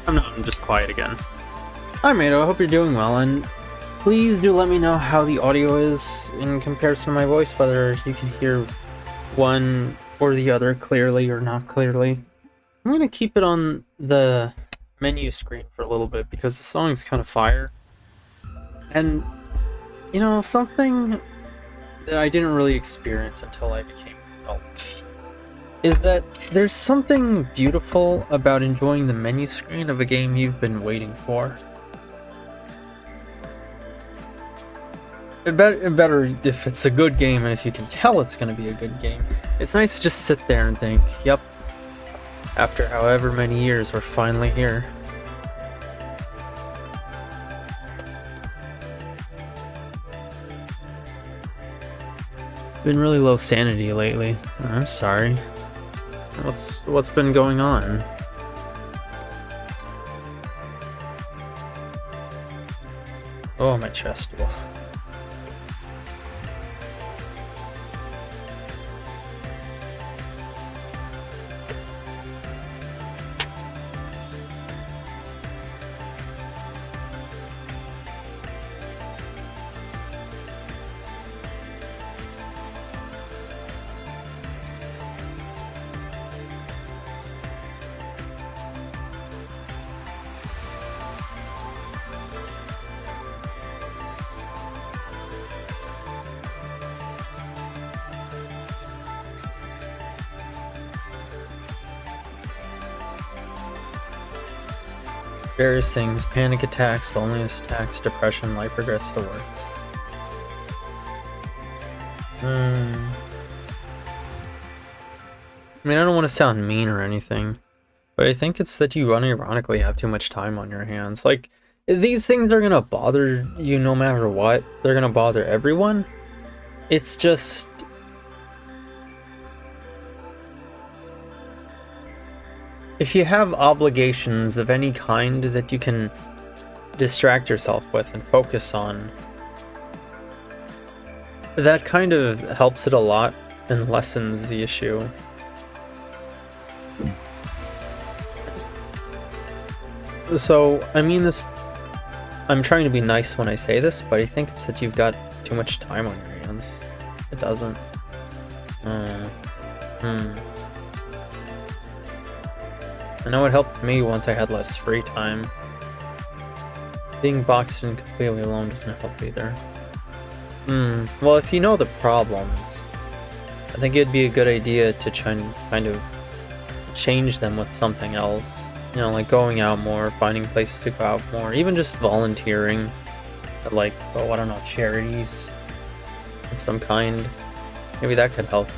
I'm just quiet again. Hi, Mato. I hope you're doing well, and please do let me know how the audio is in comparison to my voice, whether you can hear one or the other clearly or not clearly. I'm gonna keep it on the menu screen for a little bit because the song's kind of fire. And, you know, something that I didn't really experience until I became an adult is that there's something beautiful about enjoying the menu screen of a game you've been waiting for. Better if it's a good game and if you can tell it's going to be a good game. It's nice to just sit there and think, yep, after however many years, we're finally here. Been really low sanity lately. I'm sorry. What's been going on? Oh, my chest. Ugh. Various things, panic attacks, loneliness attacks, depression, life regrets, the works. I mean, I don't want to sound mean or anything, but I think it's that you unironically have too much time on your hands. Like, these things are gonna bother you no matter what. They're gonna bother everyone. It's just... if you have obligations of any kind that you can distract yourself with and focus on, that kind of helps it a lot and lessens the issue. So, I mean this, I'm trying to be nice when I say this, but I think it's that you've got too much time on your hands. It doesn't. I know it helped me once I had less free time. Being boxed in completely alone doesn't help either. Well, if you know the problems, I think it'd be a good idea to try and kind of change them with something else. You know, like going out more, finding places to go out more, even just volunteering at, like, oh, I don't know, charities of some kind. Maybe that could help.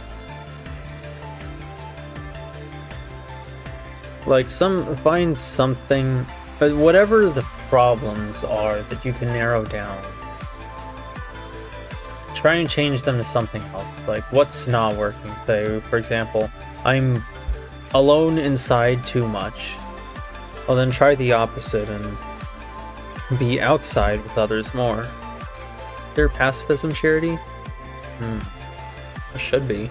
Like, find something, but whatever the problems are that you can narrow down, try and change them to something else. Like, what's not working? Say, for example, I'm alone inside too much. Well, then try the opposite and be outside with others more. Is there a pacifism charity? There should be.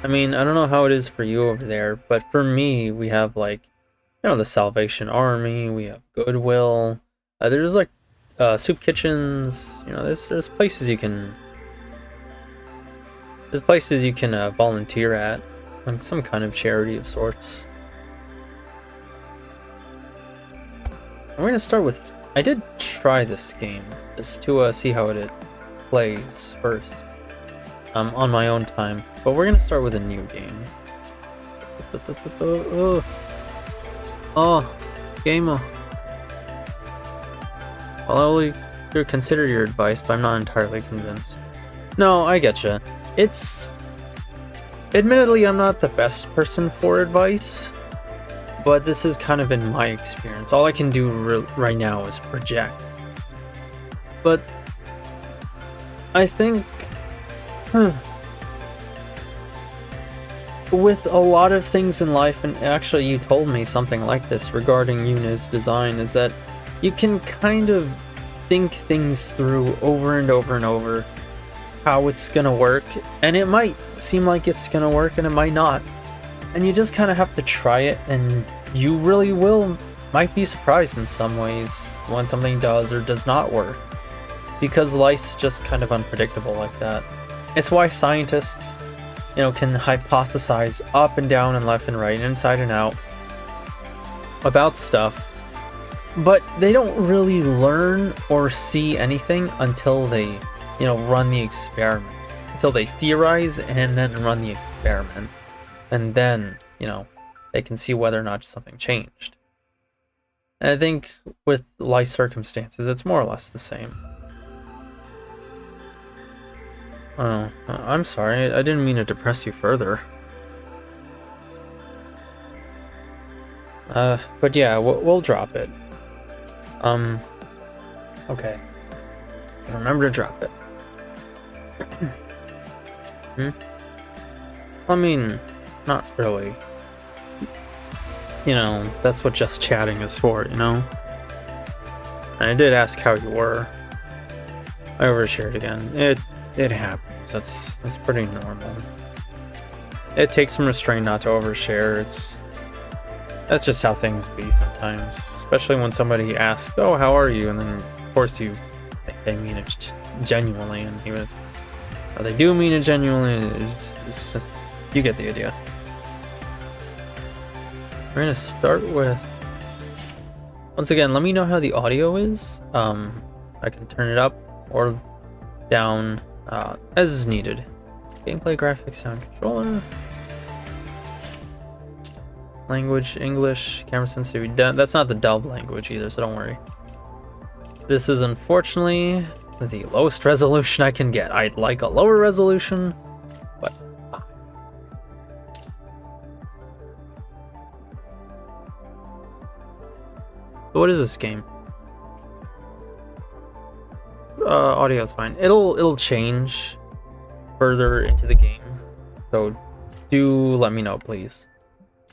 I mean, I don't know how it is for you over there, but for me, we have, like, you know, the Salvation Army, we have Goodwill, there's, like, soup kitchens, you know, there's places you can... there's places you can volunteer at, like some kind of charity of sorts. We're gonna start with... I did try this game, just to see how it plays first. On my own time, but we're gonna start with a new game. Oh, gamer. Well, I'll consider your advice, but I'm not entirely convinced. No, I getcha. It's... admittedly, I'm not the best person for advice, but this is kind of in my experience. All I can do right now is project. But I think... with a lot of things in life, and actually you told me something like this regarding Yu-nee's design, is that you can kind of think things through over and over and over, how it's gonna work, and it might seem like it's gonna work and it might not, and you just kind of have to try it, and you really will might be surprised in some ways when something does or does not work, because life's just kind of unpredictable like that. It's why scientists, can hypothesize up and down and left and right, inside and out about stuff, but they don't really learn or see anything until they, run the experiment. Until they theorize and then run the experiment. And then, they can see whether or not something changed. And I think with life circumstances, it's more or less the same. Oh, I'm sorry. I didn't mean to depress you further. But yeah, we'll drop it. Okay. Remember to drop it. I mean, not really. That's what just chatting is for, And I did ask how you were. I overshared again. It happens. That's pretty normal. It takes some restraint not to overshare. That's just how things be sometimes. Especially when somebody asks, "Oh, how are you?" And then of course you think they mean it genuinely, and they do mean it genuinely. It's just, you get the idea. We're gonna start with, once again, let me know how the audio is. I can turn it up or down as is needed. Gameplay, graphics, sound, controller, language, English, camera sensitivity. That's not the dub language either, so don't worry. This is unfortunately the lowest resolution I can get. I'd like a lower resolution, but what is this game? Audio is fine. It'll change further into the game, so do let me know, please.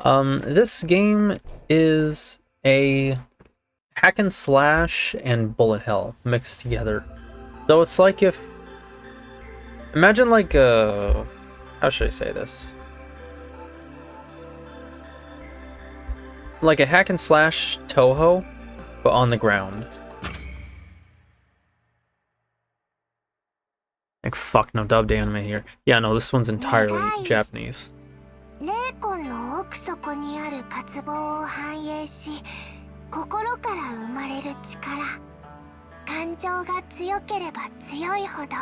This game is a hack and slash and bullet hell mixed together. So it's like imagine like how should I say this? Like a hack and slash Toho, but on the ground. Like, fuck, no dubbed anime here. Yeah, no, this one's entirely Japanese. 霊魂の奥底にある渇望を反映し、心から生まれる力。感情が強ければ強いほど、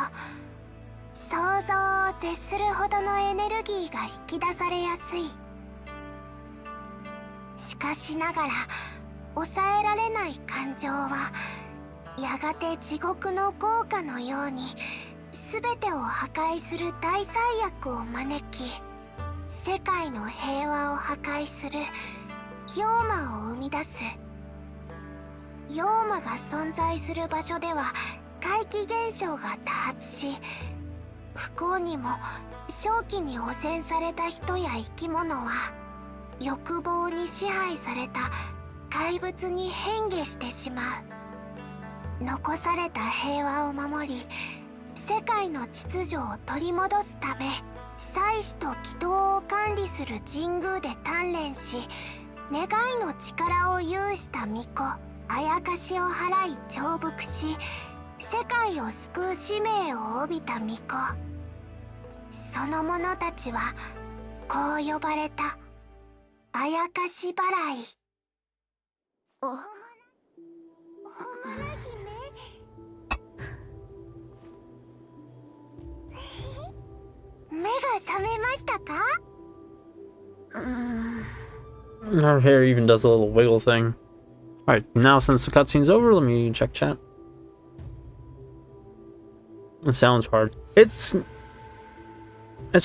想像を絶するほどのエネルギーが引き出されやすい。しかしながら、抑えられない感情は、やがて地獄の業火のように、すべてを破壊する大災悪を招き、世界の平和を破壊する妖魔を生み出す。妖魔が存在する場所では怪奇現象が多発し、不幸にも正気に汚染された人や生き物は欲望に支配された怪物に変化してしまう。残された平和を守り、世界の秩序を取り戻すため、祭祀と祈祷を管理する神宮で鍛錬し、願いの力を有した巫女あやかしを払い重複し、世界を救う使命を帯びた巫女。その者たちはこう呼ばれた。あやかし払い。ホムラ姫。目が覚めましたか？ Her hair even does a little wiggle thing. Alright, now since the cutscene's over, let me check chat. It sounds hard. It's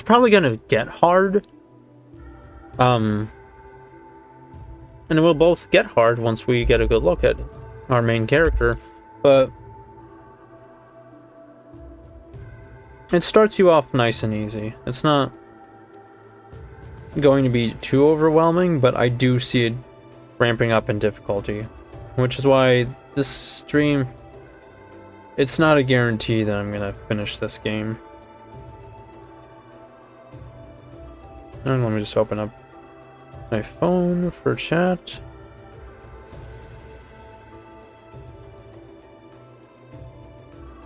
probably gonna get hard. And it will both get hard once we get a good look at our main character, but it starts you off nice and easy. It's not going to be too overwhelming, but I do see it ramping up in difficulty, which is why this stream, it's not a guarantee that I'm gonna finish this game. And let me just open up my phone for chat.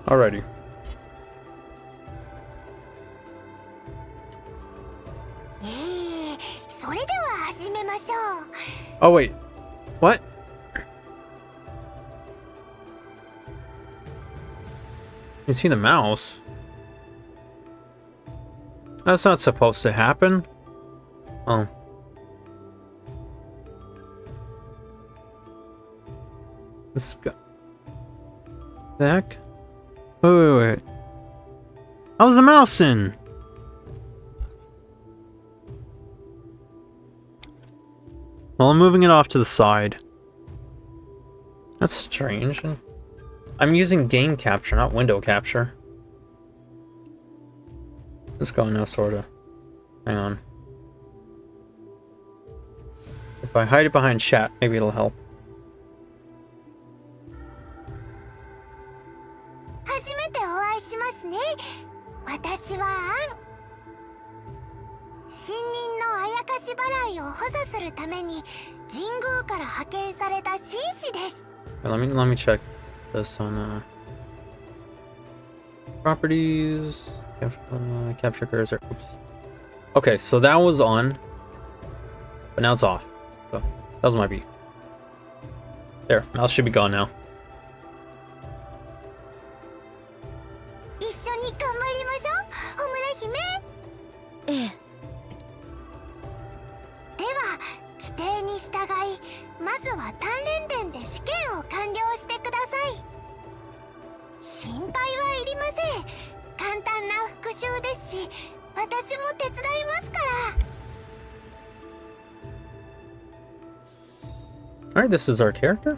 Alrighty. Oh wait, what? You see the mouse? That's not supposed to happen. Oh. This guy. The heck? Wait. How's the mouse in? Well, I'm moving it off to the side. That's strange. I'm using game capture, not window capture. Let's go now, sorta. Hang on. If I hide it behind chat, maybe it'll help. Let me check this on properties, capture cursor. Oops. Okay, so that was on, but now it's off. So that was my B. There, mouse should be gone now. Alright, this is our character.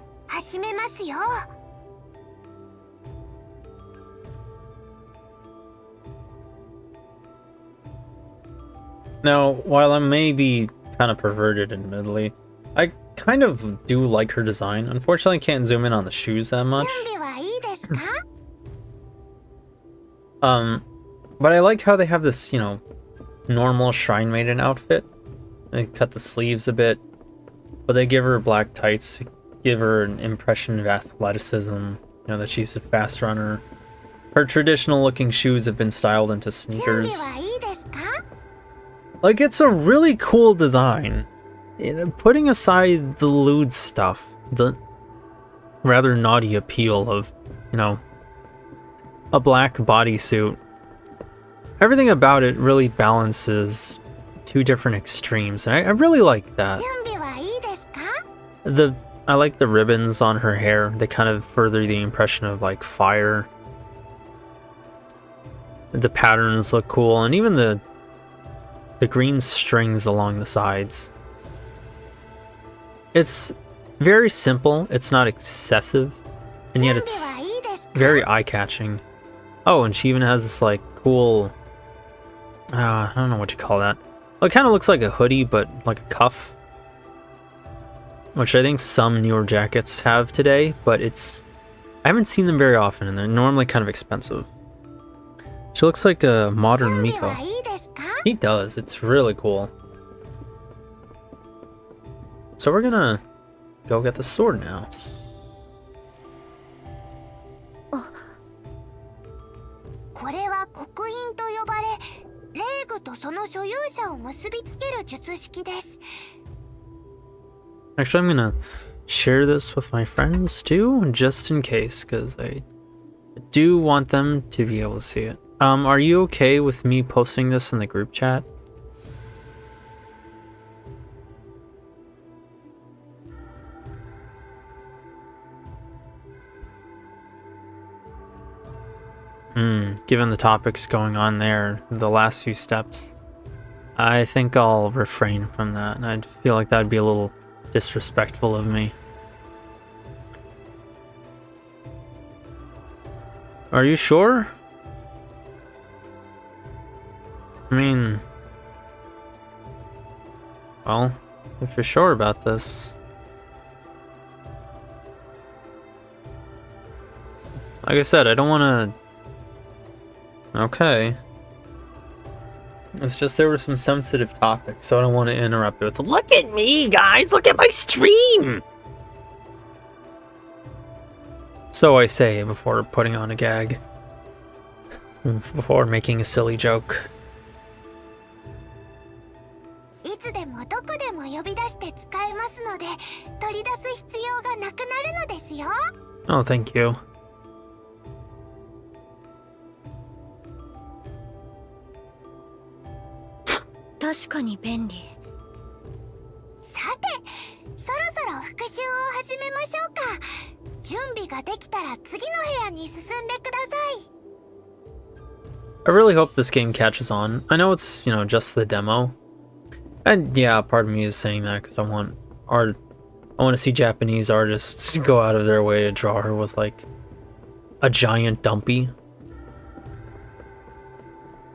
Now, while I may be kind of perverted, admittedly, I kind of do like her design. Unfortunately, I can't zoom in on the shoes that much. But I like how they have this, you know, normal Shrine Maiden outfit. They cut the sleeves a bit, but they give her black tights, give her an impression of athleticism, you know, that she's a fast runner. Her traditional looking shoes have been styled into sneakers. Like, it's a really cool design. Putting aside the lewd stuff, the rather naughty appeal of, you know, a black bodysuit, everything about it really balances two different extremes, and I really like that. I like the ribbons on her hair. They kind of further the impression of like fire. The patterns look cool, and even the green strings along the sides. It's very simple, it's not excessive, and yet it's very eye-catching. Oh, and she even has this like cool, I don't know what you call that. Well, it kind of looks like a hoodie, but like a cuff, which I think some newer jackets have today, but I haven't seen them very often, and they're normally kind of expensive. She looks like a modern Miko. He does, it's really cool. So we're gonna go get the sword now. Actually, I'm gonna share this with my friends too, just in case, because I do want them to be able to see it. Are you okay with me posting this in the group chat? Given the topics going on there, the last few steps, I think I'll refrain from that, and I feel like that'd be a little disrespectful of me. Are you sure? I mean, well, if you're sure about this. Like I said, I don't want to... Okay. It's just there were some sensitive topics, so I don't want to interrupt it with, "Look at me, guys! Look at my stream!" So I say before putting on a gag. before making a silly joke. いつでもどこでも呼び出して使えますので、取り出す必要がなくなるのですよ。Oh, thank you. 確かに便利。さて、そろそろ復習を始めましょうか。準備ができたら次の部屋に進んでください。I really hope this game catches on. I know it's, just the demo. And yeah, part of me is saying that because I want to see Japanese artists go out of their way to draw her with like a giant dumpy.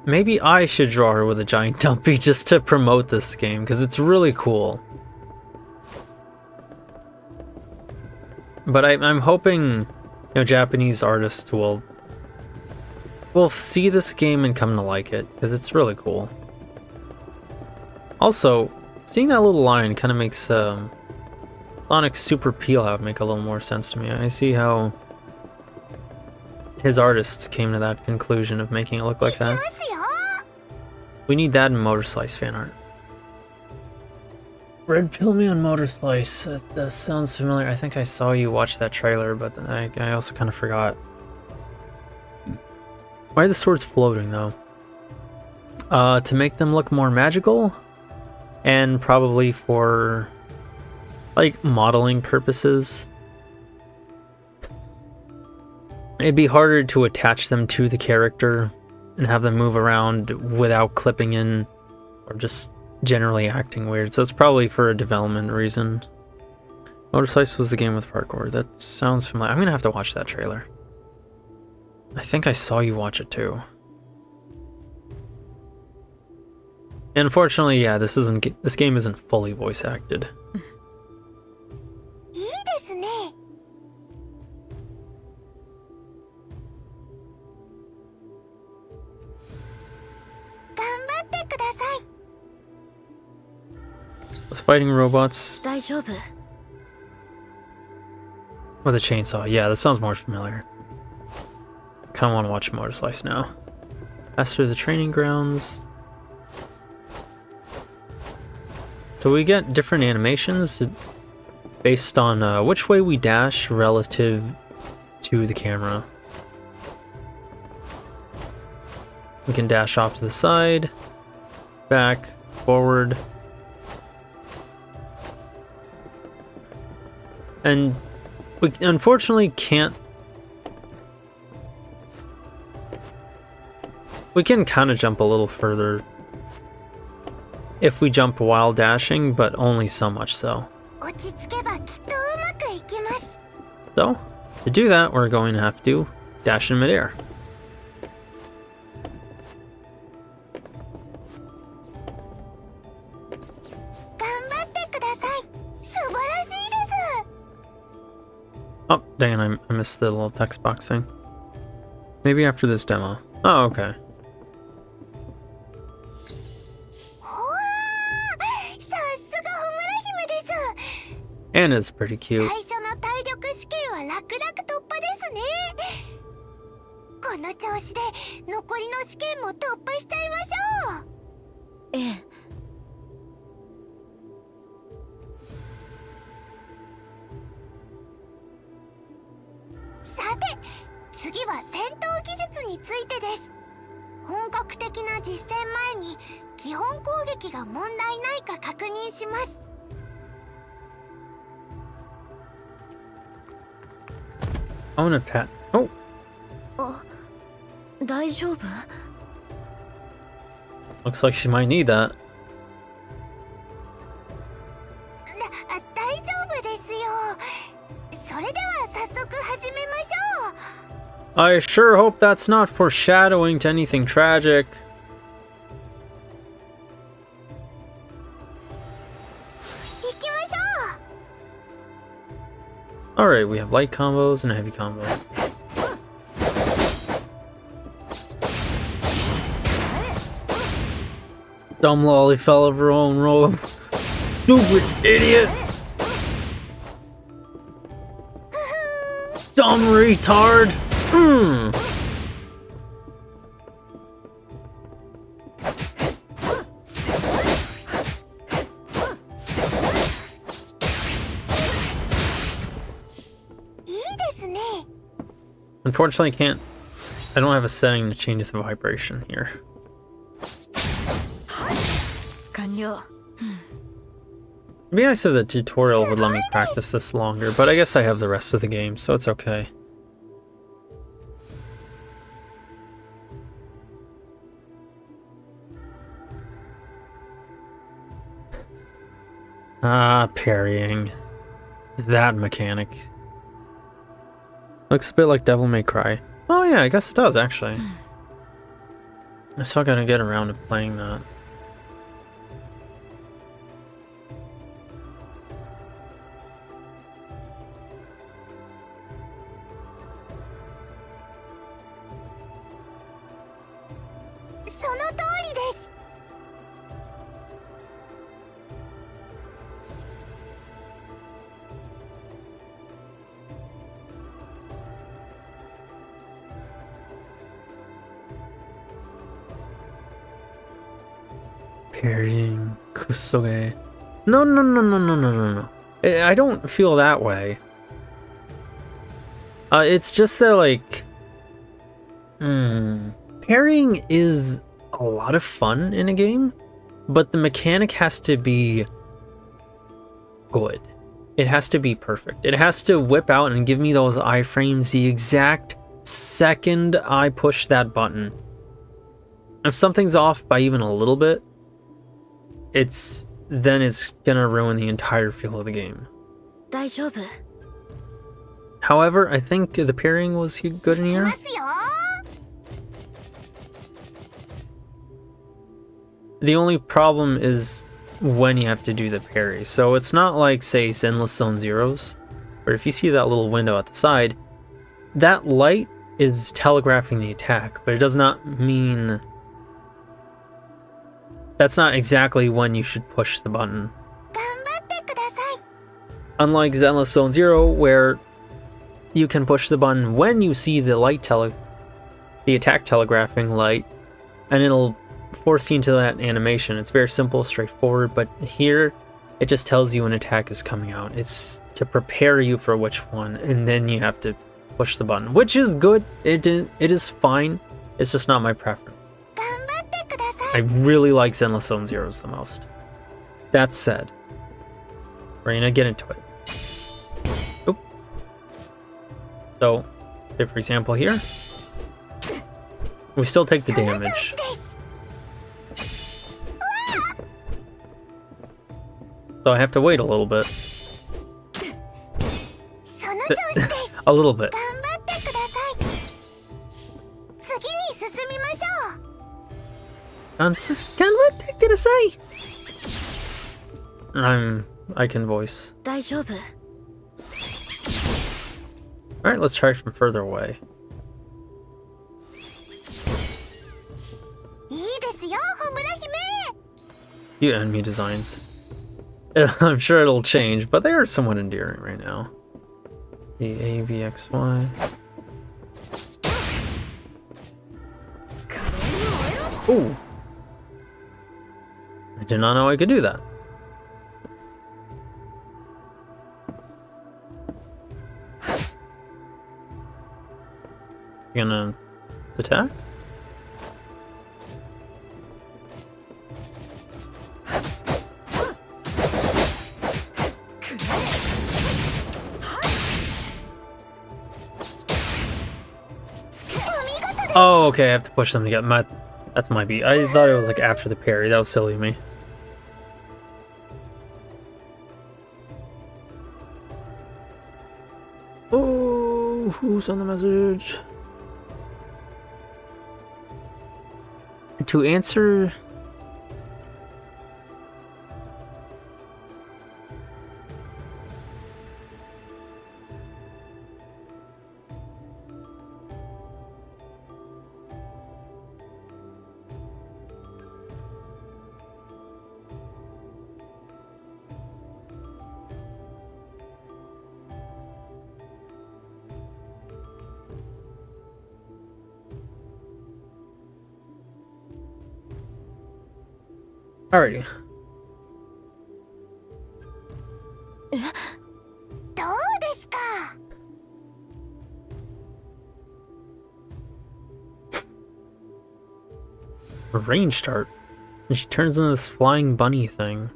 Maybe I should draw her with a giant dumpy just to promote this game because it's really cool. But I'm hoping, Japanese artists will see this game and come to like it because it's really cool. Also, seeing that little line kind of makes Sonic's Super Peel Out make a little more sense to me. I see how his artists came to that conclusion of making it look like that. We need that in Motor Slice fan art. Red Pill Me on Motor Slice. That sounds familiar. I think I saw you watch that trailer, but I also kind of forgot. Why are the swords floating, though? To make them look more magical? And probably for, like, modeling purposes. It'd be harder to attach them to the character and have them move around without clipping in or just generally acting weird. So it's probably for a development reason. Motor Slice was the game with parkour. That sounds familiar. I'm gonna have to watch that trailer. I think I saw you watch it too. Unfortunately, yeah, this game isn't fully voice acted. With fighting robots 大丈夫。 with a chainsaw. Yeah, that sounds more familiar. Kind of want to watch Motor Slice now. Master the training grounds. So we get different animations based on which way we dash relative to the camera. We can dash off to the side, back, forward. And we unfortunately can't... We can kind of jump a little further if we jump while dashing, but only so much so. So, to do that, we're going to have to dash in midair. Oh, dang it, I missed the little text box thing. Maybe after this demo. Oh, okay. Anna's pretty cute. この調子で残りの試験も突破しちゃいましょう。ええ。さて、次は戦闘技術についてです。本格的な実戦前に基本攻撃が問題ないか確認します。 I want a pet. Oh. あ、大丈夫？ Looks like she might need that. 大丈夫ですよ。それでは早速始めましょう。 I sure hope that's not foreshadowing to anything tragic. 行きましょう。 Alright, we have light combos and heavy combos. Dumb lolly fell over her own robe. Stupid idiot! Dumb retard! Unfortunately, I don't have a setting to change the vibration here. 完了。 It'd be nice if the tutorial would let me practice this longer, but I guess I have the rest of the game, so it's okay. Ah, parrying. That mechanic. Looks a bit like Devil May Cry. Oh yeah, I guess it does, actually. I still gotta get around to playing that. Parrying Kusoge. No. I don't feel that way. It's just that, like, parrying is a lot of fun in a game, but the mechanic has to be good. It has to be perfect. It has to whip out and give me those iframes the exact second I push that button. If something's off by even a little bit, then it's gonna ruin the entire feel of the game. 大丈夫。 However, I think the parrying was good in here. The only problem is when you have to do the parry. So it's not like, say, Zenless Zone Zeros, where if you see that little window at the side, that light is telegraphing the attack, but it does not mean... That's not exactly when you should push the button. Unlike Zenless Zone Zero, where you can push the button when you see the the attack telegraphing light, and it'll force you into that animation. It's very simple, straightforward, but here it just tells you an attack is coming out. It's to prepare you for which one, and then you have to push the button, which is good. It is fine. It's just not my preference. I really like Zenless Zone Zeros the most. That said, we're gonna get into it. Oop. So, say for example here, we still take the damage. So I have to wait a little bit. A little bit. I can voice. 大丈夫。 Alright, let's try from further away. Cute enemy designs. I'm sure it'll change, but they are somewhat endearing right now. The A, B, X, Y. Ooh! I did not know I could do that. You gonna attack? Oh, okay, I have to push them to get my... That's my beat. I thought it was like after the parry. That was silly of me. Oh, who's on the message? To answer... Alrighty. どうですか a ranged art. And she turns into this flying bunny thing.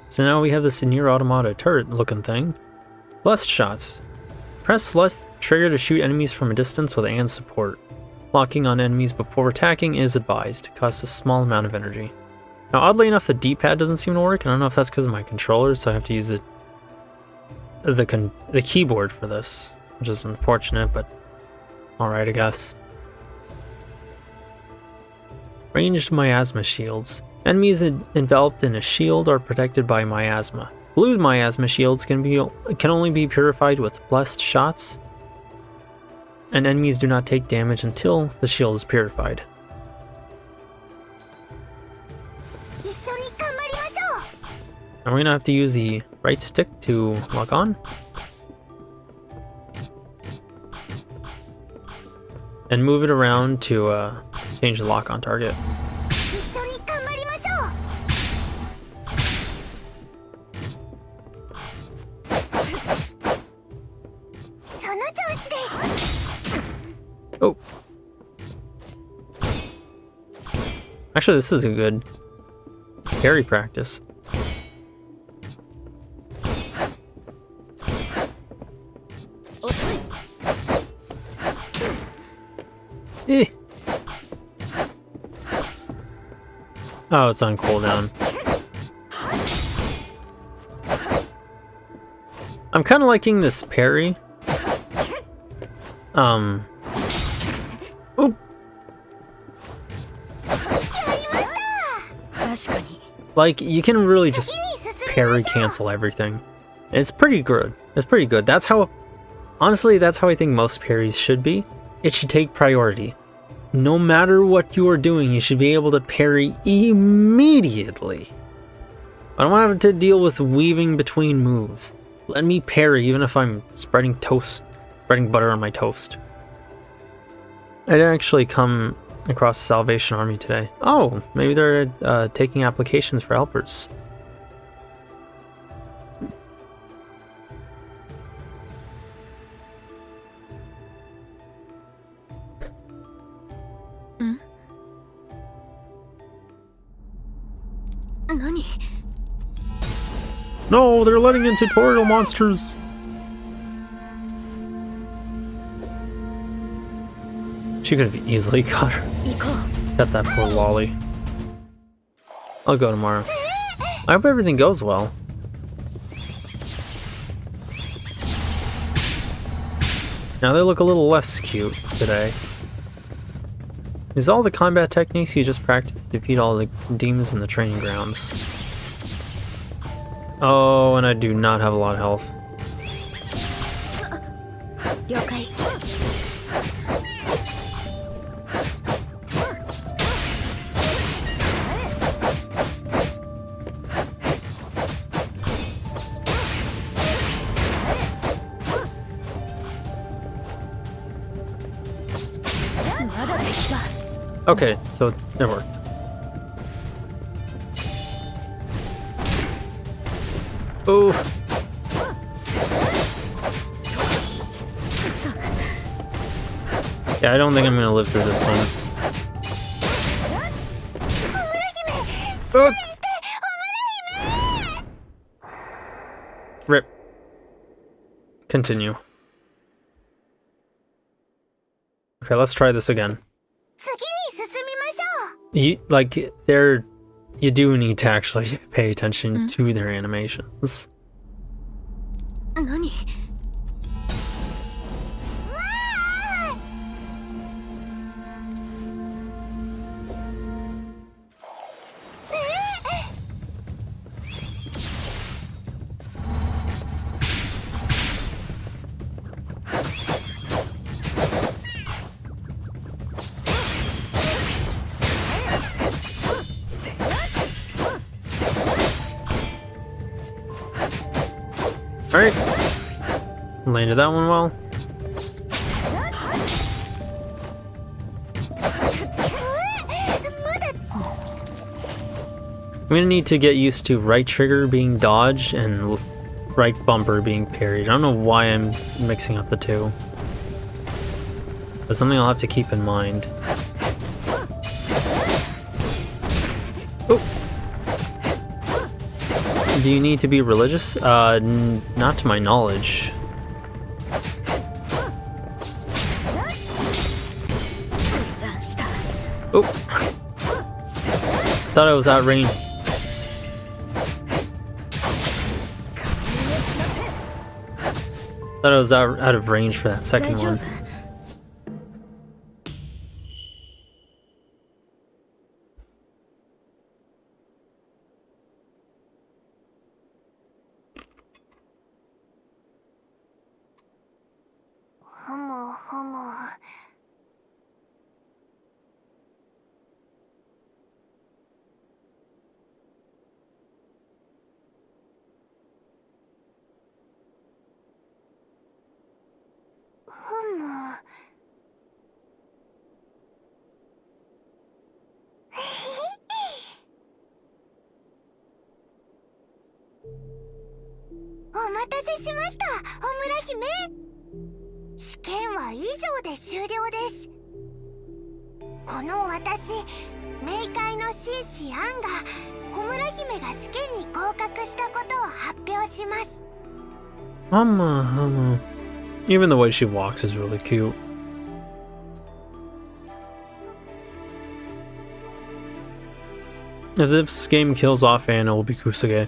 So now we have this near automata turret looking thing. Blessed shots. Press left trigger to shoot enemies from a distance with and support. Locking on enemies before attacking is advised. It costs a small amount of energy. Now oddly enough the D-pad doesn't seem to work. I don't know if that's because of my controller, so I have to use the keyboard for this, which is unfortunate, but alright I guess. Ranged miasma shields. Enemies enveloped in a shield are protected by miasma. Blue miasma shields can only be purified with blessed shots, and enemies do not take damage until the shield is purified. And we're gonna have to use the right stick to lock on. And move it around to change the lock on target. Oh. Actually, this is a good parry practice. Eh. Oh, it's on cooldown. I'm kind of liking this parry. Oop. Like, you can really just parry cancel everything. It's pretty good. It's pretty good. That's how, honestly, that's how I think most parries should be. It should take priority. No matter what you are doing, you should be able to parry immediately. I don't want to have to deal with weaving between moves. Let me parry even if I'm spreading butter on my toast. I didn't actually come across the Salvation Army today. Oh, maybe they're taking applications for helpers. No, they're letting in tutorial monsters. She could have easily got that poor lolly. I'll go tomorrow. I hope everything goes well. Now they look a little less cute today. Is all the combat techniques you just practiced to defeat all the demons in the training grounds? Oh, and I do not have a lot of health. Okay, so it worked. Oh. Yeah, I don't think I'm gonna live through this one. Oh. Rip. Continue. Okay, let's try this again. You do need to actually pay attention to their animations. Alright. Landed that one well. I'm gonna need to get used to right trigger being dodge and right bumper being parried. I don't know why I'm mixing up the two. But something I'll have to keep in mind. Oh! Do you need to be religious? Not to my knowledge. Oh! Thought I was out range. Thought I was out of range for that second one. Homo. お待たせしました、ホムラ姫。試験は以上で終了です。この私、冥界の紳士アンがホムラ姫が試験に合格したことを発表します。Hama. Even the way she walks is really cute. If this game kills off Anne, it will be Kusuge.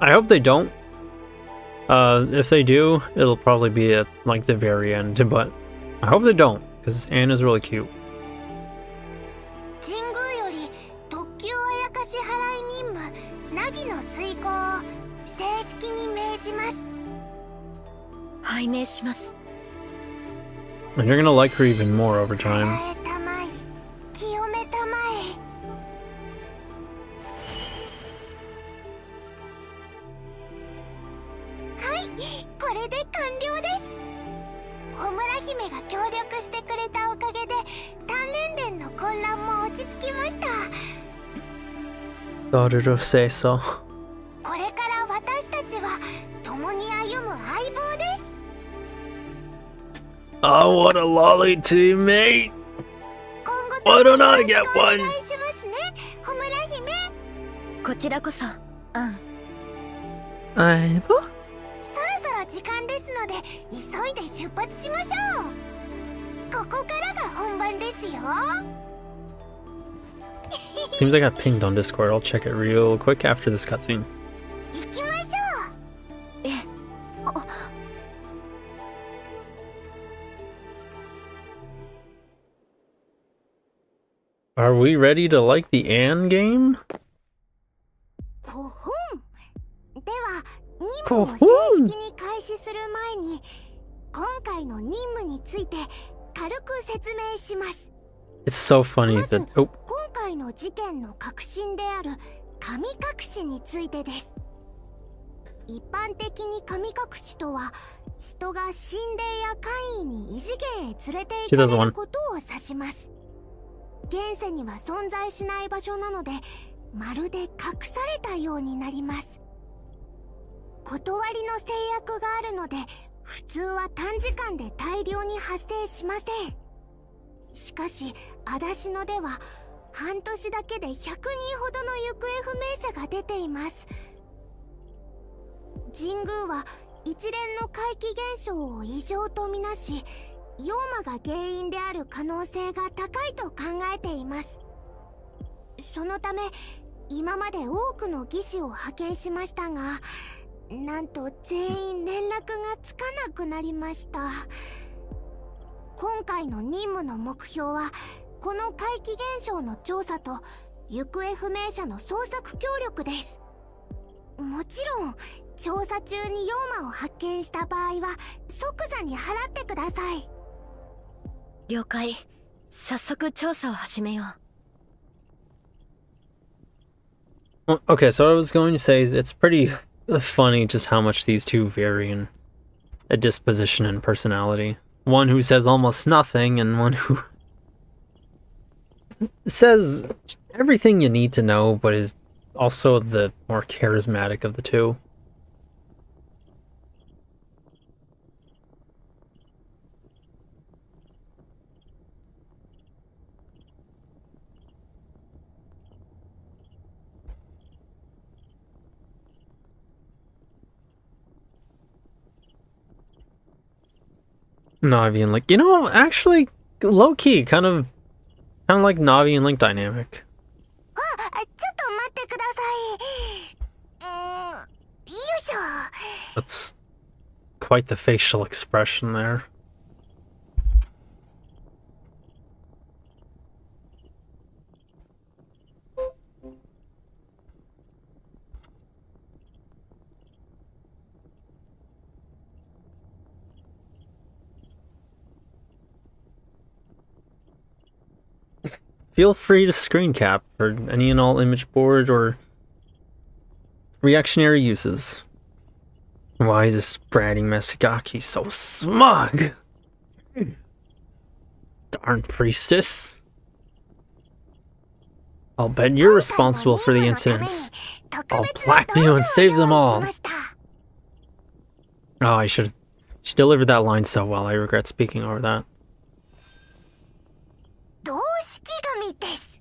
I hope they don't. If they do, it'll probably be at like the very end, but I hope they don't, because Anne is really cute. 神宮より特級あやかし払い任務ナギの遂行を正式に命じます。拝命します。 And you're gonna like her even more over time. 払えたまい、清めたまえ。はい、これで完了です。ホムラ姫が協力してくれたおかげで鍛錬殿の混乱も落ち着きました。 Daughter to say so. これから私たちは共に歩む相棒です。 Oh, what a lolly teammate! 今後と Why も don't I よ get ろしくお願い one? しますね、ホムラ姫。こちらこそ、アン。I... そろそろ時間ですので急いで出発しましょう。ここからが本番ですよ。 Seems like I got pinged on Discord. I'll check it real quick after this cutscene. 行きましょう。え、あ、 Are we ready to like the Anne game? ほほん。では任務を正式に開始する前に今回の任務について軽く説明します。 It's so funny まず that... Oh, 今回の事件の核心である神隠しについてです。一般的に神隠しとは人が神霊や怪異に異次元へ連れて行かれることを指します。現世には存在しない場所なのでまるで隠されたようになります。断りの制約があるので普通は短時間で大量に発生しません。しかし足立野では半年だけで100人ほどの行方不明者が出ています。神宮は一連の怪奇現象を異常とみなし妖魔が原因である可能性が高いと考えています。そのため今まで多くの技師を派遣しましたがなんと全員連絡がつかなくなりました。今回の任務の目標はこの怪奇現象の調査と行方不明者の捜索協力です。もちろん調査中に妖魔を発見した場合は即座に払ってください。了解。早速調査を始めよう。 Well, okay, so what I was going to say is it's pretty funny just how much these two vary in a disposition and personality. One who says almost nothing, and one who says everything you need to know, but is also the more charismatic of the two. Navi and Link. You know, actually, low-key, kind of like Navi and Link dynamic. ちょっと待ってください。よいしょ。 That's quite the facial expression there. Feel free to screen cap for any and all image board or reactionary uses. Why is this bratty Masagaki so smug? Darn priestess. I'll bet you're responsible for the incidents. I'll black you and save them all. Oh, she delivered that line so well, I regret speaking over that. 同式神です。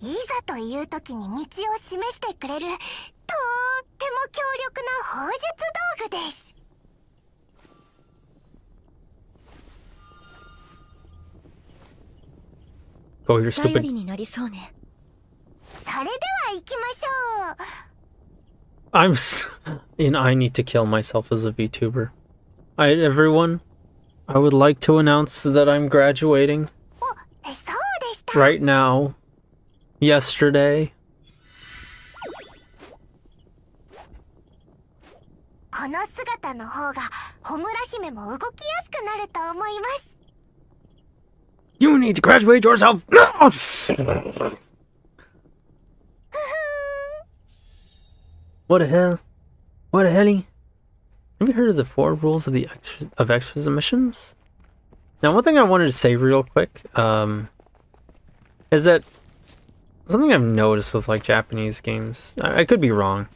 いざという時に道を示してくれるとっても強力な砲術道具です。 Go, you're stupid. 頼りになりそうね。それでは行きましょう。I need to kill myself as a VTuber. Everyone, I would like to announce that I'm graduating. そうでした。 Right now. Yesterday. この姿の方がホムラ姫も動きやすくなると思います。 You need to graduate yourself. What the hell? What the helly? Have you heard of the 4 rules of the expositions? Now, one thing I wanted to say real quick, is that something I've noticed with like Japanese games. I could be wrong,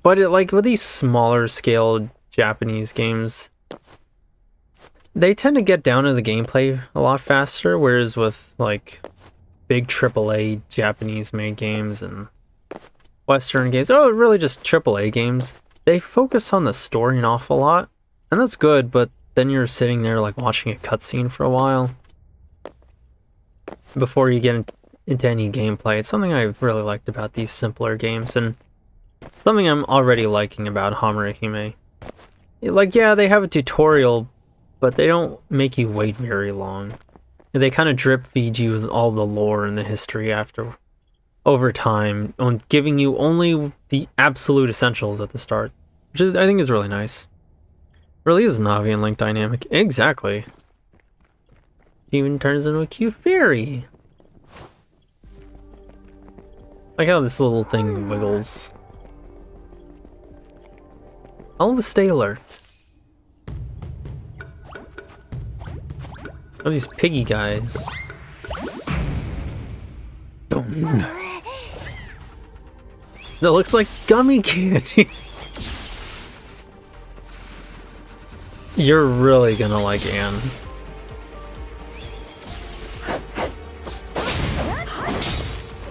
but like with these smaller scale Japanese games, they tend to get down to the gameplay a lot faster, whereas with like big AAA Japanese made games and Western games, really just AAA games, they focus on the story an awful lot, and that's good, but then you're sitting there like watching a cutscene for a while before you get into any gameplay. It's something I've really liked about these simpler games, and something I'm already liking about Homura Hime. Like, yeah, they have a tutorial, but they don't make you wait very long. They kind of drip feed you with all the lore and the history over time, on giving you only the absolute essentials at the start, which I think is really nice. Really is Navi and Link dynamic. Exactly. He even turns into a cute fairy. Like how this little thing wiggles. Always stay alert. Oh, these piggy guys. Boom. That looks like gummy candy. You're really gonna like Anne.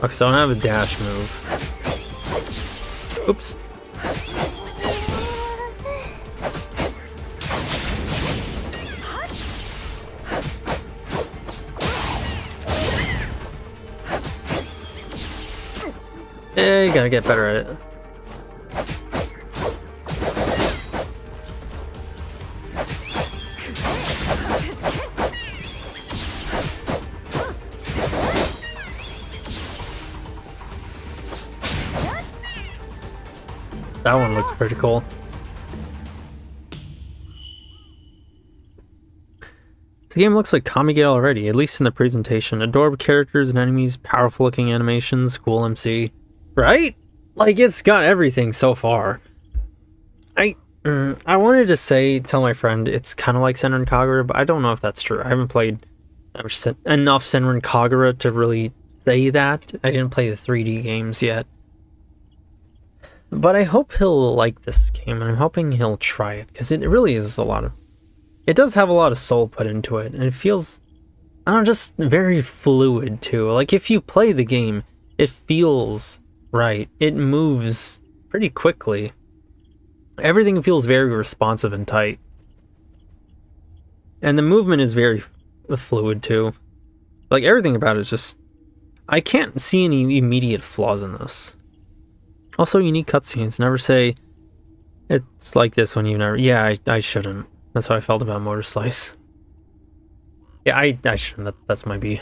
Okay, so I don't have a dash move. Oops. Yeah, you gotta get better at it. That one looks pretty cool. The game looks like Kamigate already, at least in the presentation. Adorable characters and enemies, powerful looking animations, cool MC. Right? Like, it's got everything so far. I wanted to tell my friend it's kind of like Senran Kagura, but I don't know if that's true. I haven't played enough Senran Kagura to really say that. I didn't play the 3D games yet. But I hope he'll like this game, and I'm hoping he'll try it, because it really is a lot of... It does have a lot of soul put into it, and it feels, I don't know, just very fluid, too. Like, if you play the game, it feels right. It moves pretty quickly. Everything feels very responsive and tight. And the movement is very fluid, too. Like, everything about it is just... I can't see any immediate flaws in this. Also, unique cutscenes. Never say it's like this when you never... Yeah, I shouldn't. That's how I felt about Motor Slice. Yeah, I shouldn't. That's my B.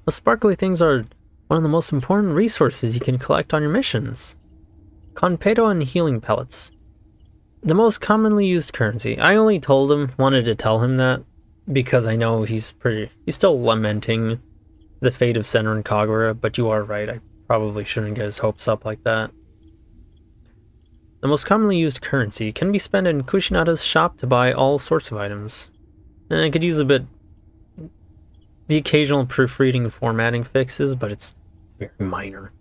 The sparkly things are one of the most important resources you can collect on your missions. Conpedo and healing pellets. The most commonly used currency. I only wanted to tell him that, because I know he's still lamenting the fate of Senran and Kagura, but you are right, I probably shouldn't get his hopes up like that. The most commonly used currency can be spent in Kushinada's shop to buy all sorts of items. And I could use the occasional proofreading and formatting fixes, but it's very minor.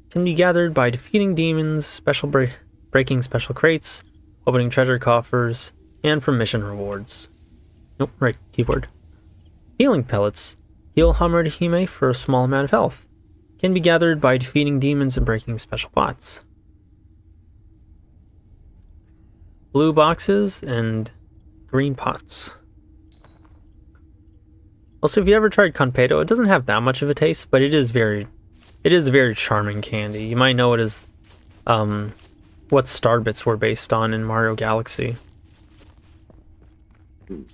Can be gathered by defeating demons, breaking special crates, opening treasure coffers, and from mission rewards. Nope, right keyboard. Healing pellets. Heal Homura Hime for a small amount of health. Can be gathered by defeating demons and breaking special pots. Blue boxes and green pots. Also, if you ever tried Conpedo, it doesn't have that much of a taste, but it is a very charming candy. You might know it as what Starbits were based on in Mario Galaxy. And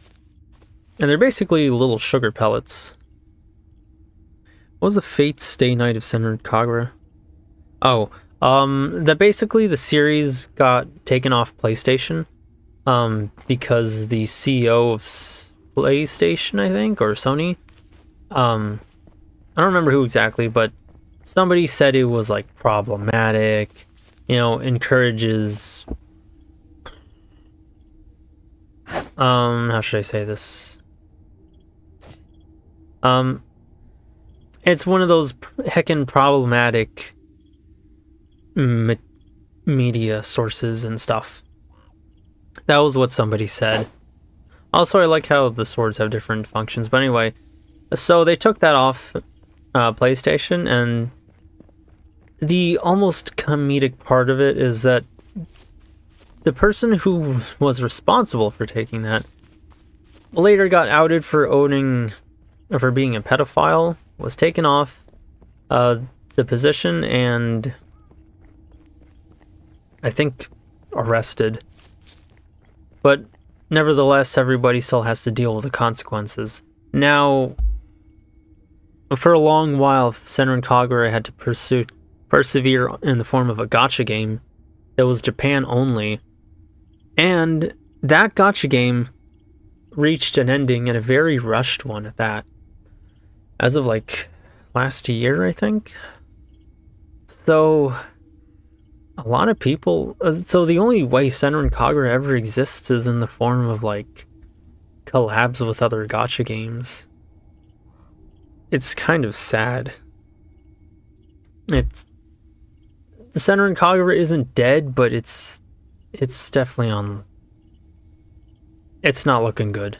they're basically little sugar pellets. What was the Fate Stay Night of Senran Kagura? Oh, that basically the series got taken off PlayStation because the CEO of PlayStation, I think, or Sony, I don't remember who exactly, but somebody said it was like problematic, encourages, how should I say this? It's one of those heckin' problematic media sources and stuff. That was what somebody said. Also, I like how the swords have different functions, but anyway, so they took that off PlayStation, and the almost comedic part of it is that the person who was responsible for taking that later got outed for being a pedophile, was taken off the position, and I think arrested. But nevertheless, everybody still has to deal with the consequences. Now, for a long while, Senran Kagura had to persevere in the form of a gacha game that was Japan only. And that gacha game reached an ending, and a very rushed one at that. As of last year, I think. So a lot of people... So the only way Senran Kagura ever exists is in the form of collabs with other gacha games. It's kind of sad. The Senran Kagura isn't dead, but it's definitely on... It's not looking good.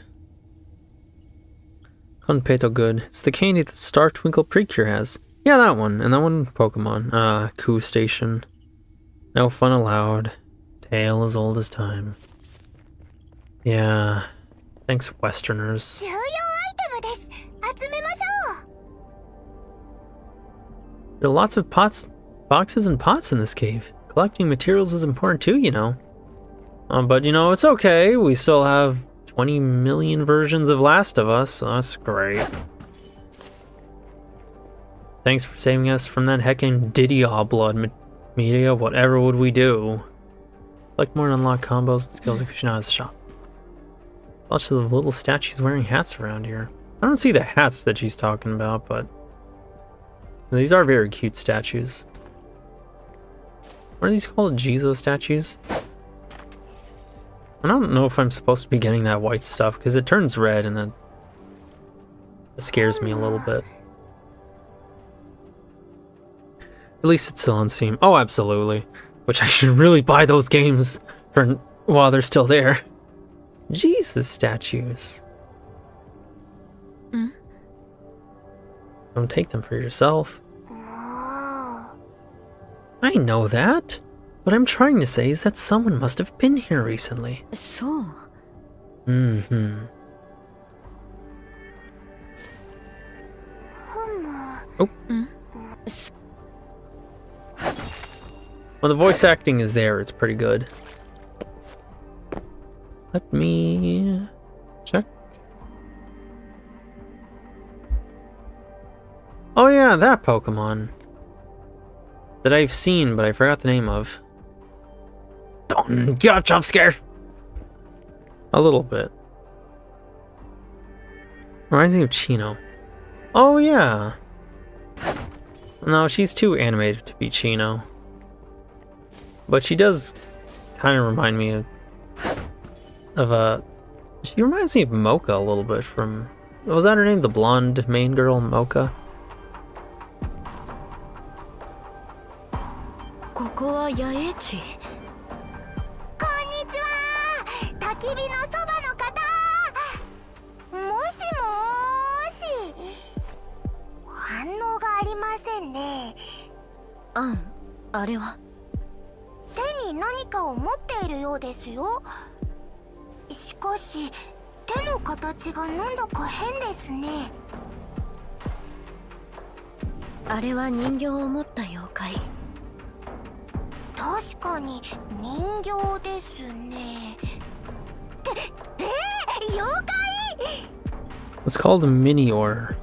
Conpedo good. It's the candy that Star Twinkle Precure has. Yeah, that one. And that one Pokemon. Coup Station. No fun allowed. Tale as old as time. Yeah. Thanks, Westerners. There are lots of boxes and pots in this cave. Collecting materials is important too, but it's okay. We still have 20 million versions of Last of Us, so that's great. Thanks for saving us from that heckin' Didiaw blood media. Whatever would we do? Like more unlocked combos and skills at Kushinada's shop. Lots of little statues wearing hats around here. I don't see the hats that she's talking about, but these are very cute statues. What are these called? Jizo statues? I don't know if I'm supposed to be getting that white stuff, because it turns red and then... It scares me a little bit. At least it's still on Steam. Oh, absolutely. Which I should really buy those games for while they're still there. Jesus, statues. Don't take them for yourself. I know that. What I'm trying to say is that someone must have been here recently. So. Mm-hmm. Oh. When the voice acting is there, it's pretty good. Let me check. Oh yeah, that Pokemon that I've seen, but I forgot the name of. Don't get a jump scare. A little bit. Reminds me of Chino. Oh yeah. No, she's too animated to be Chino. But she does kind of remind me of a... She reminds me of Mocha a little bit from... Was that her name? The blonde main girl, Mocha? ここは野営地。こんにちは。焚き火のそばの方。もしもーし。反応がありませんね。あれは。手に何かを持っているようですよ。しかし手の形がなんだか変ですね。あれは人形を持った妖怪。確かに人形ですね。妖怪 It's called a Minior.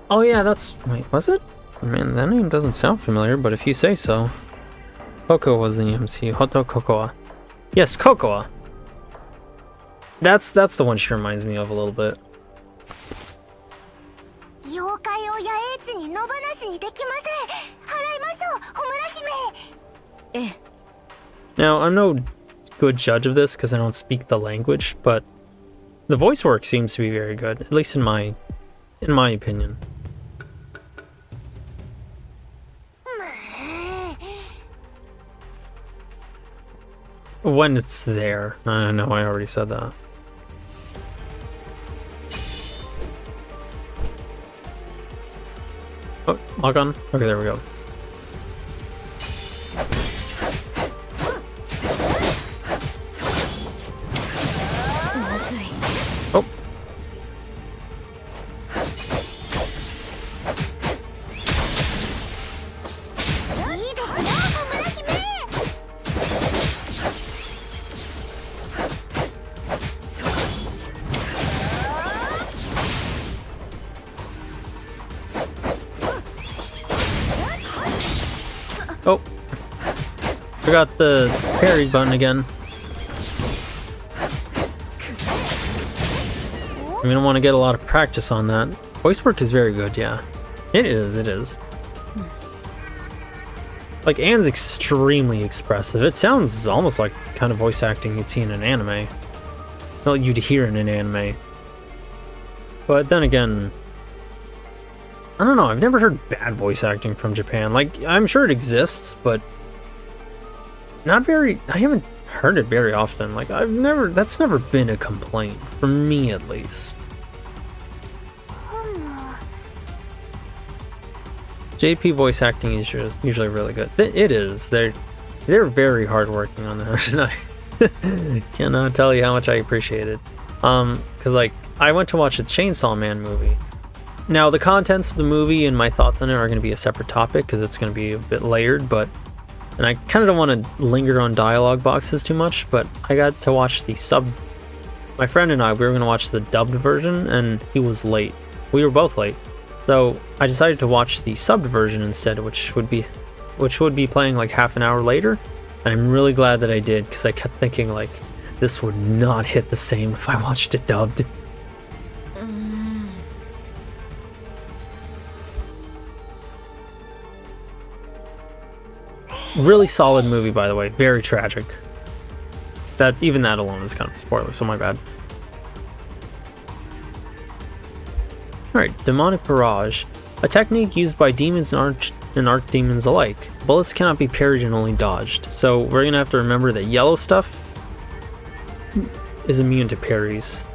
Oh yeah, that's... Wait, was it? Man, that name doesn't sound familiar, but if you say so. Coco was the MC. Hoto Cocoa. Yes, Cocoa. That's the one she reminds me of a little bit. 妖怪を野営地に野放しにできません。払いましょう、ホムラ姫。Now, I'm no good judge of this because I don't speak the language, but the voice work seems to be very good, at least in my opinion. When it's there. I know, I already said that. Oh, log on? Okay, there we go. Oh. Oh, forgot the parry button again. I don't want to get a lot of practice on that. Voice work is very good, yeah. It is. Like, Anne's extremely expressive. It sounds almost like kind of voice acting you'd see in an anime. Well, you'd hear in an anime. But then again, I don't know, I've never heard bad voice acting from Japan. Like, I'm sure it exists, but I haven't heard it very often. Like, that's never been a complaint, for me at least. JP voice acting is usually really good. It is. They're very hardworking on that, and I cannot tell you how much I appreciate it. Because, like, I went to watch the Chainsaw Man movie. Now, the contents of the movie and my thoughts on it are going to be a separate topic because it's going to be a bit layered, and I kind of don't want to linger on dialogue boxes too much, but I got to watch the my friend and I, we were going to watch the dubbed version, and he was late. We were both late. So I decided to watch the subbed version instead, which would be playing like half an hour later, and I'm really glad that I did because I kept thinking, like, this would not hit the same if I watched it dubbed. Really solid movie, by the way. Very tragic. Even that alone is kind of a spoiler, so my bad. Alright, demonic barrage. A technique used by demons and archdemons alike. Bullets cannot be parried and only dodged. So we're gonna have to remember that yellow stuff is immune to parries.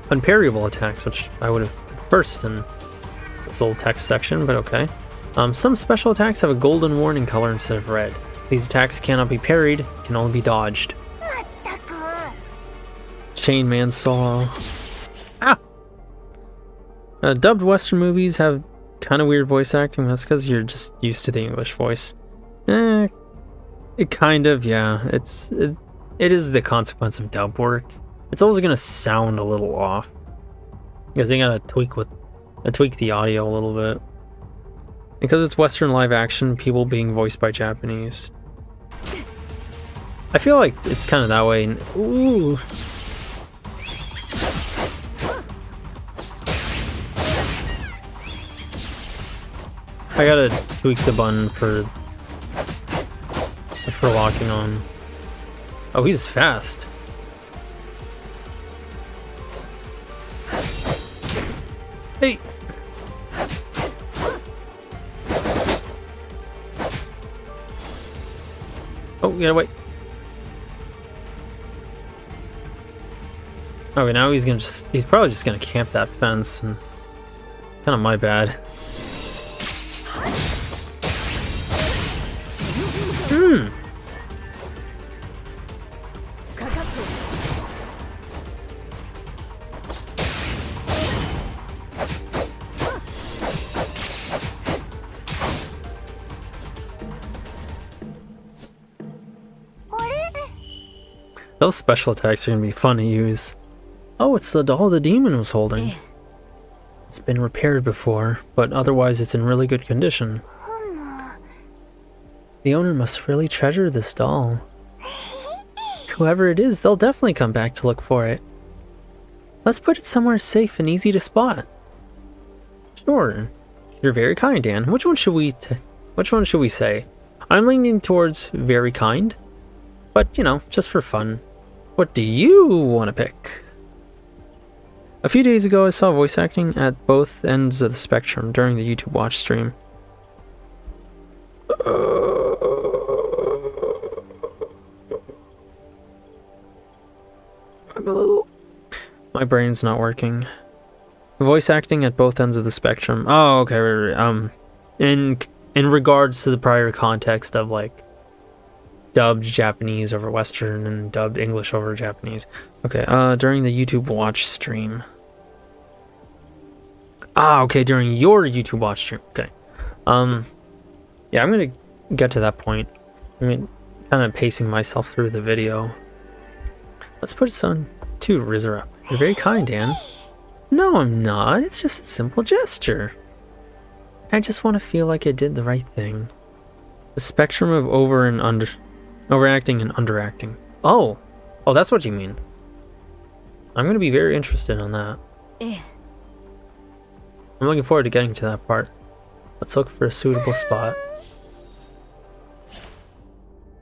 Unparryable attacks, which I would have put first in this little text section, but okay. Some special attacks have a golden warning color instead of red. These attacks cannot be parried, can only be dodged. Chainman Saw. Ah! Dubbed Western movies have kind of weird voice acting. That's because you're just used to the English voice. It kind of, yeah. It is the consequence of dub work. It's always gonna sound a little off because they gotta tweak the audio a little bit. Because it's Western live action, people being voiced by Japanese. I feel like it's kind of that way. Ooh. I gotta tweak the button for locking on. Oh, he's fast. Hey. Oh, you gotta wait. Okay, now he's probably just gonna camp that fence, and kind of my bad. Hmm. Those special attacks are gonna be fun to use. Oh, it's the doll the demon was holding. It's been repaired before, but otherwise it's in really good condition. The owner must really treasure this doll. Whoever it is, they'll definitely come back to look for it. Let's put it somewhere safe and easy to spot. Sure. You're very kind, Dan. Which one should we say? I'm leaning towards very kind. But, you know, just for fun. What do you want to pick? A few days ago, I saw voice acting at both ends of the spectrum during the YouTube watch stream. My brain's not working. Voice acting at both ends of the spectrum. Oh, okay. Right. In regards to the prior context of like dubbed Japanese over Western and dubbed English over Japanese. Okay. During the YouTube watch stream. Ah, okay. During your YouTube watch stream. Okay. Yeah, I'm gonna get to that point. I mean, kind of pacing myself through the video. Let's put it on to Rizzer up. You're very kind, Anne. No, I'm not. It's just a simple gesture. I just want to feel like I did the right thing. The spectrum of overacting and underacting. Oh, that's what you mean. I'm gonna be very interested in that. I'm looking forward to getting to that part. Let's look for a suitable spot.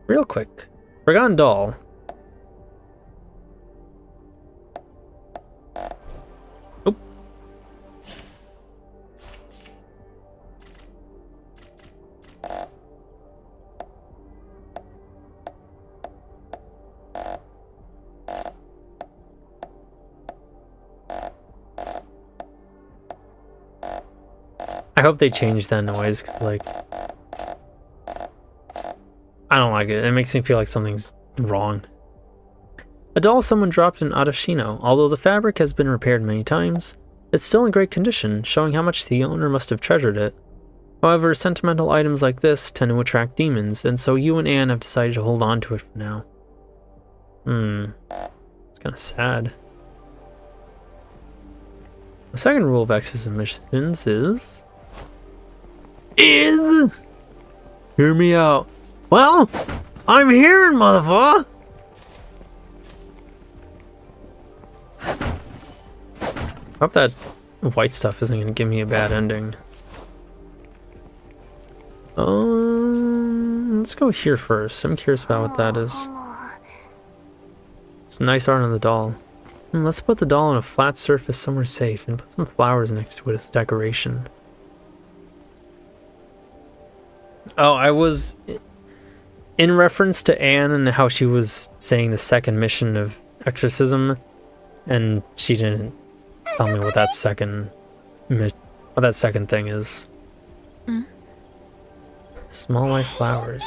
Real quick. Forgotten doll. Oop. I hope they change that noise, 'cause, like, I don't like it. It makes me feel like something's wrong. A doll someone dropped in Arashino. Although the fabric has been repaired many times, it's still in great condition, showing how much the owner must have treasured it. However, sentimental items like this tend to attract demons, and so you and Anne have decided to hold on to it for now. It's kind of sad. The second rule of exhibitions is... Hear me out. Well, I'm hearing, motherfucker. Hope that white stuff isn't gonna give me a bad ending. Let's go here first. I'm curious about what that is. It's nice art on the doll. Let's put the doll on a flat surface somewhere safe and put some flowers next to it as decoration. Oh, I was... In reference to Anne and how she was saying the second mission of exorcism, and she didn't tell me what that second thing is. Small white flowers.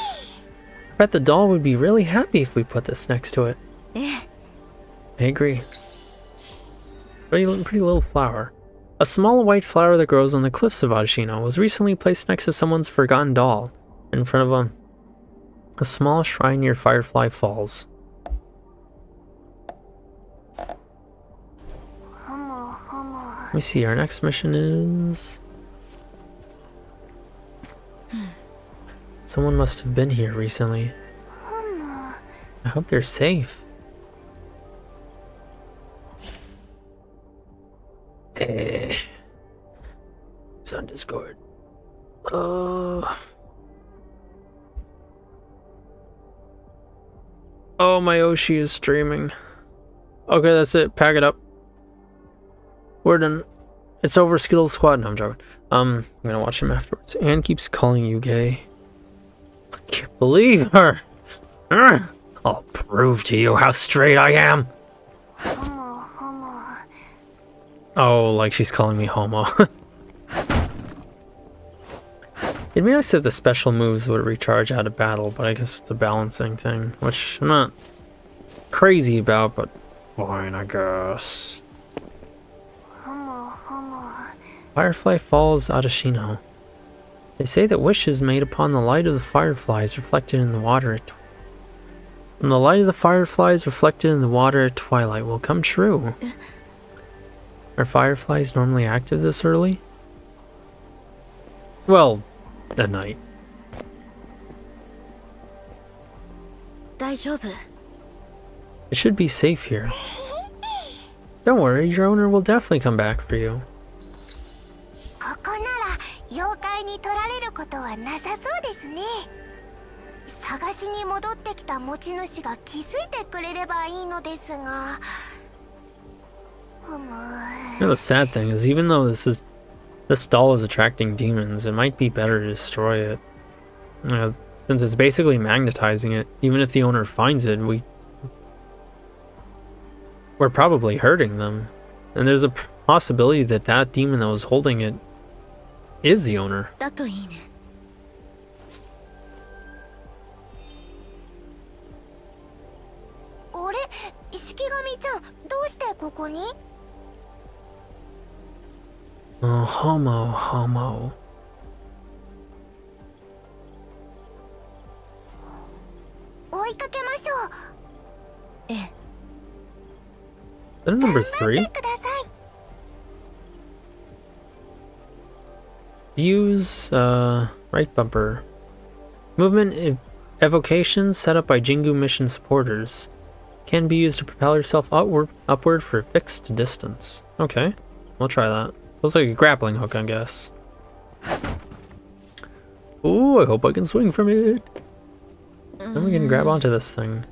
I bet the doll would be really happy if we put this next to it. I agree. Pretty little flower. A small white flower that grows on the cliffs of Adashino was recently placed next to someone's forgotten doll in front of a small shrine near Firefly Falls. Let me see, our next mission is... Someone must have been here recently. I hope they're safe. It's on Discord. Oh, my Oshi is streaming. Okay, that's it. Pack it up. We're done. It's over, Skittle Squad. No, I'm joking. I'm gonna watch him afterwards. Anne keeps calling you gay. I can't believe her. I'll prove to you how straight I am. Oh, like she's calling me homo. It'd be nice if the special moves would recharge out of battle, but I guess it's a balancing thing, which I'm not crazy about, but fine, I guess. Firefly Falls, Adashino. They say that wishes made upon the light of the fireflies reflected in the water at twilight will come true. Are fireflies normally active this early? Well, at night. It should be safe here. Don't worry, your owner will definitely come back for you. The sad thing is, even though this doll is attracting demons, it might be better to destroy it. Since it's basically magnetizing it, even if the owner finds it, we're probably hurting them. And there's a possibility that that demon that was holding it is the owner. Oh, homo. Is that number 3? Use right bumper. Movement evocations set up by Jingu mission supporters can be used to propel yourself upward for a fixed distance. Okay, we'll try that. Looks like a grappling hook, I guess. Ooh, I hope I can swing from it. Then we can grab onto this thing.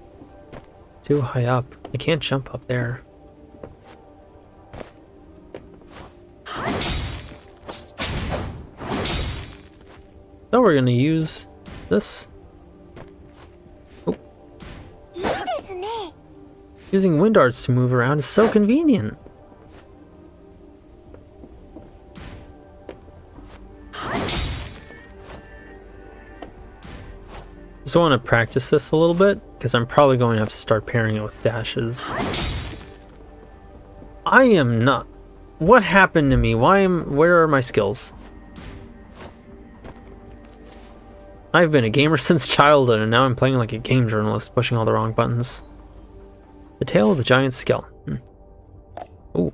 Too high up. I can't jump up there. So we're gonna use this. Oh. Using wind arts to move around is so convenient. Just want to practice this a little bit, because I'm probably going to have to start pairing it with dashes. I am not... What happened to me? Where are my skills? I've been a gamer since childhood, and now I'm playing like a game journalist, pushing all the wrong buttons. The Tale of the Giant Skeleton. Ooh.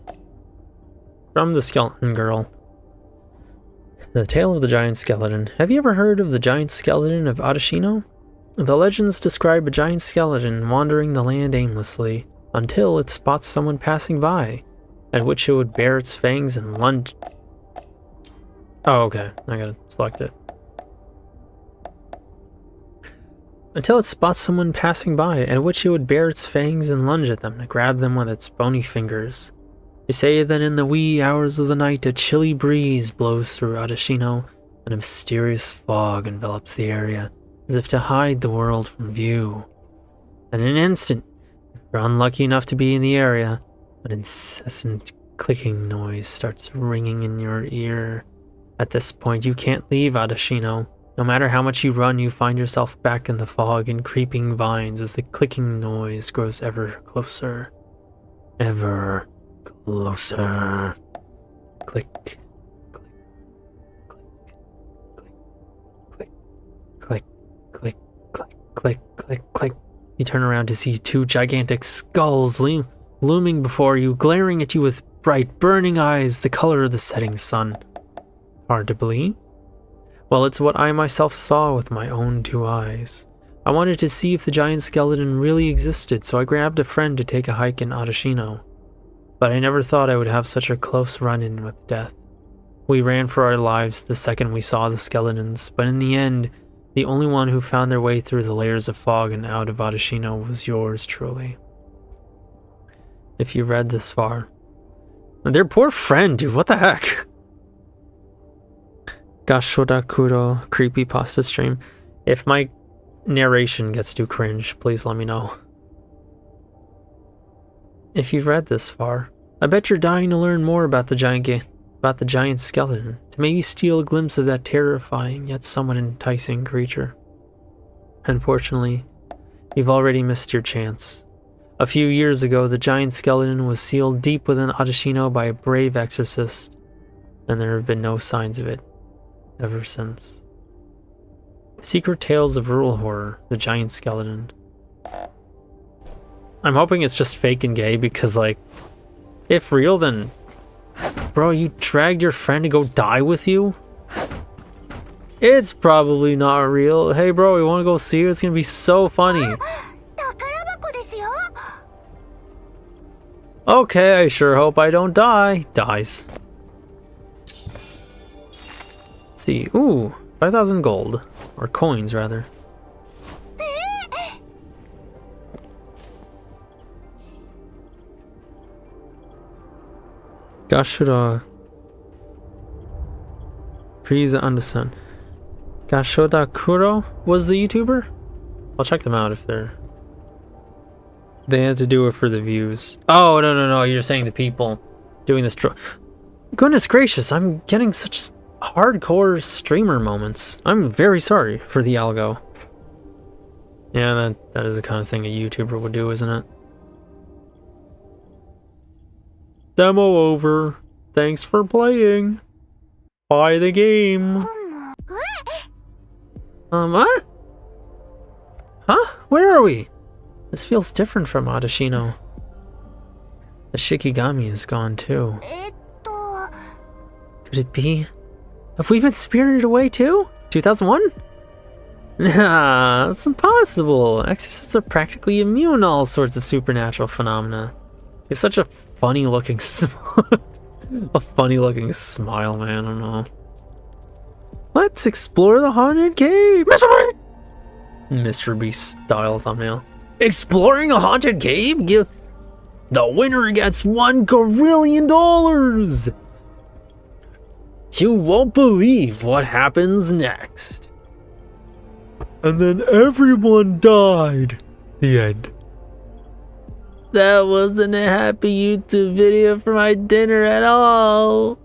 From the Skeleton Girl. The Tale of the Giant Skeleton. Have you ever heard of the Giant Skeleton of Adashino? The legends describe a giant skeleton wandering the land aimlessly until it spots someone passing by, at which it would bare its fangs and lunge. Oh, okay. I gotta select it. until it spots someone passing by, at which it would bare its fangs and lunge at them to grab them with its bony fingers. They say that in the wee hours of the night a chilly breeze blows through Adashino, and a mysterious fog envelops the area, as if to hide the world from view. In an instant, if you're unlucky enough to be in the area, an incessant clicking noise starts ringing in your ear. At this point, you can't leave Adashino. No matter how much you run, you find yourself back in the fog and creeping vines as the clicking noise grows ever closer. Ever closer. Click, click, click, click, click, click, click, click, click. You turn around to see two gigantic skulls looming before you, glaring at you with bright, burning eyes the color of the setting sun. Hard to believe? Well, it's what I myself saw with my own 2 eyes. I wanted to see if the giant skeleton really existed, so I grabbed a friend to take a hike in Adashino. But I never thought I would have such a close run-in with death. We ran for our lives the second we saw the skeletons, but in the end, the only one who found their way through the layers of fog and out of Adashino was yours truly. If you read this far. Their poor friend, dude, what the heck? Gashodakuro creepypasta stream. If my narration gets too cringe, please let me know. If you've read this far, I bet you're dying to learn more about the giant skeleton, to maybe steal a glimpse of that terrifying yet somewhat enticing creature. Unfortunately, you've already missed your chance. A few years ago, the giant skeleton was sealed deep within Adashino by a brave exorcist, and there have been no signs of it ever since. Secret Tales of Rural Horror, the Giant Skeleton. I'm hoping it's just fake and gay because, like, if real, then... Bro, you dragged your friend to go die with you? It's probably not real. Hey bro, you wanna go see it? It's gonna be so funny. Okay, I sure hope I don't die. Dies. Let's see. Ooh, 5,000 gold. Or coins, rather. Gashoda. Frieza Undersun. Gashoda Kuro was the YouTuber? I'll check them out if they're... They had to do it for the views. Oh, no, you're saying the people doing this Goodness gracious, I'm getting such hardcore streamer moments. I'm very sorry for the algo. Yeah, that is the kind of thing a YouTuber would do, isn't it? Demo over. Thanks for playing. Buy the game. What? Huh? Where are we? This feels different from Adashino. The Shikigami is gone too. Could it be? Have we been spirited away too? 2001? Nah, it's impossible. Exorcists are practically immune to all sorts of supernatural phenomena. You have such a funny looking smile, man. I don't know. Let's explore the haunted cave. Mr. Beast style thumbnail. Exploring a haunted cave? The winner gets $1 quadrillion. You won't believe what happens next. And then everyone died. The end. That wasn't a happy YouTube video for my dinner at all.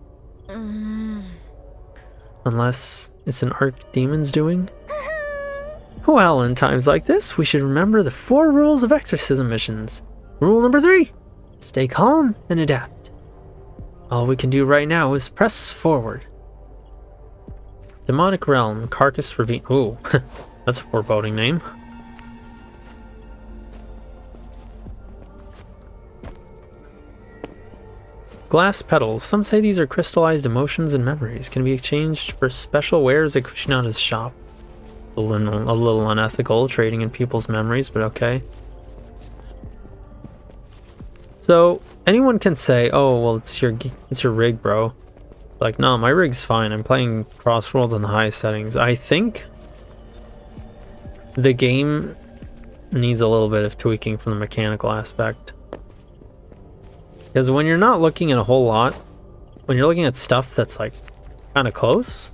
Unless it's an archdemon's doing. Well, in times like this, we should remember the 4 rules of exorcism missions. Rule number 3, stay calm and adapt. All we can do right now is press forward. Demonic Realm, Carcass Ravine. Ooh, that's a foreboding name. Glass petals. Some say these are crystallized emotions and memories. Can be exchanged for special wares at Kushinada's shop. A little unethical, trading in people's memories, but okay. So, anyone can say, oh, well, it's your rig, bro. Like, no, my rig's fine. I'm playing Crossworlds on the highest settings. I think the game needs a little bit of tweaking from the mechanical aspect. Because when you're not looking at a whole lot, when you're looking at stuff that's like kind of close,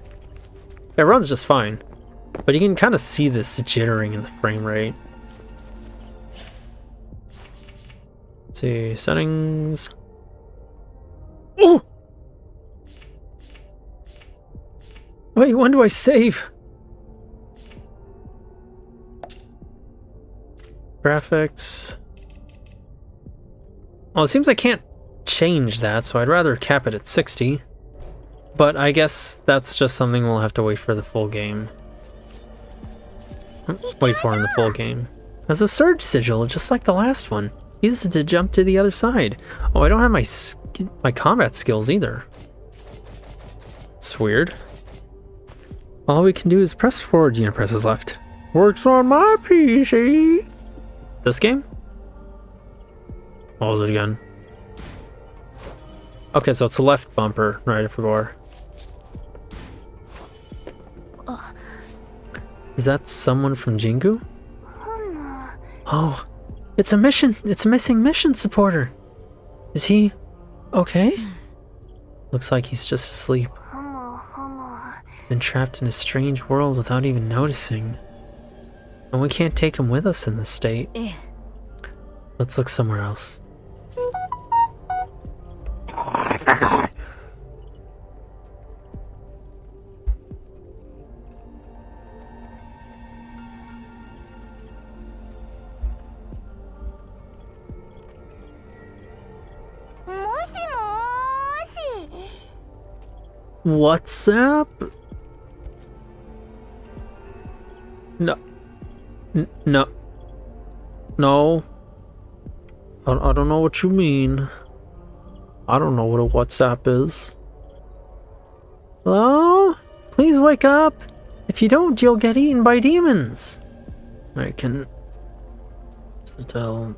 it runs just fine. But you can kind of see this jittering in the frame rate. Let's see, settings. Oh! Wait, when do I save? Graphics. Well, it seems I can't change that, so I'd rather cap it at 60. But I guess that's just something we'll have to wait for the full game. Wait for in the full game. There's a surge sigil, just like the last one. Use it to jump to the other side. Oh, I don't have my combat skills either. It's weird. All we can do is press forward, Yu-nee presses left. Works on my PC. This game? What was it again? Okay, so it's the left bumper, right, I forgot. Is that someone from Jingu? Oh, it's a mission. It's a missing mission supporter. Is he okay? Looks like he's just asleep. Been trapped in a strange world without even noticing. And we can't take him with us in this state. Let's look somewhere else. I forgot. WhatsApp? No. No. No. I don't know what you mean. I don't know what a WhatsApp is. Hello? Please wake up. If you don't, you'll get eaten by demons. I can tell.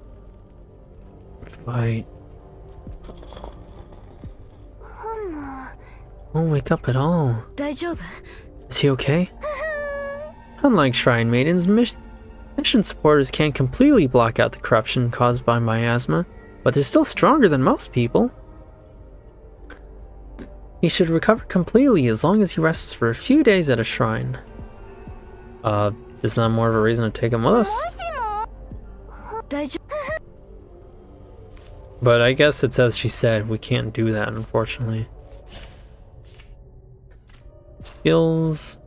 Fight. Won't wake up at all. Is he okay? Unlike Shrine Maidens, mission supporters can't completely block out the corruption caused by miasma, but they're still stronger than most people. He should recover completely as long as he rests for a few days at a shrine. Is that more of a reason to take him with us? But I guess it's as she said, we can't do that, unfortunately. Skills.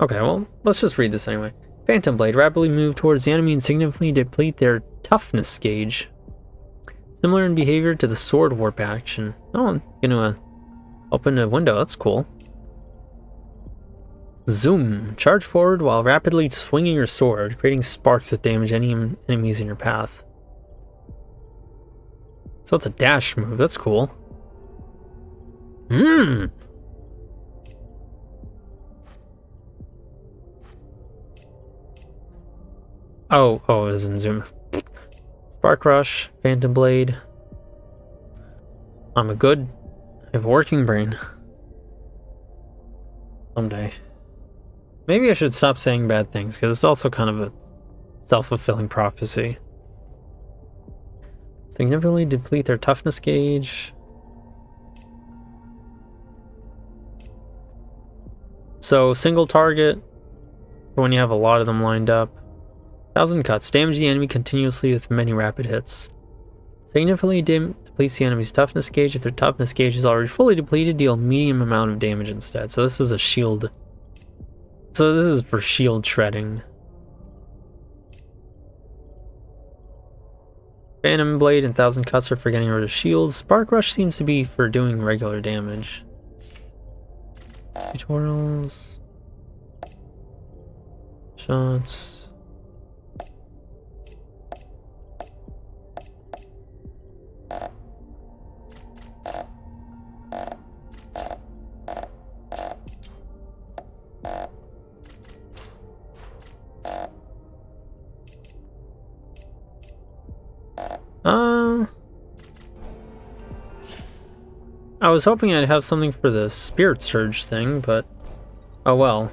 Okay, well, let's just read this anyway. Phantom Blade rapidly move towards the enemy and significantly deplete their toughness gauge. Similar in behavior to the sword warp action. Oh, I'm gonna open a window, that's cool. Zoom. Charge forward while rapidly swinging your sword, creating sparks that damage any enemies in your path. So it's a dash move, that's cool. Oh, it was in Zoom. Spark Rush, Phantom Blade. I have a working brain. Someday. Maybe I should stop saying bad things, because it's also kind of a self-fulfilling prophecy. Significantly deplete their toughness gauge. So, single target, when you have a lot of them lined up. 1,000 cuts. Damage the enemy continuously with many rapid hits. Significantly depletes the enemy's toughness gauge. If their toughness gauge is already fully depleted, deal medium amount of damage instead. So this is a shield. So this is for shield shredding. Phantom Blade and 1,000 cuts are for getting rid of shields. Spark Rush seems to be for doing regular damage. Tutorials. Shots. I was hoping I'd have something for the Spirit Surge thing, but oh well.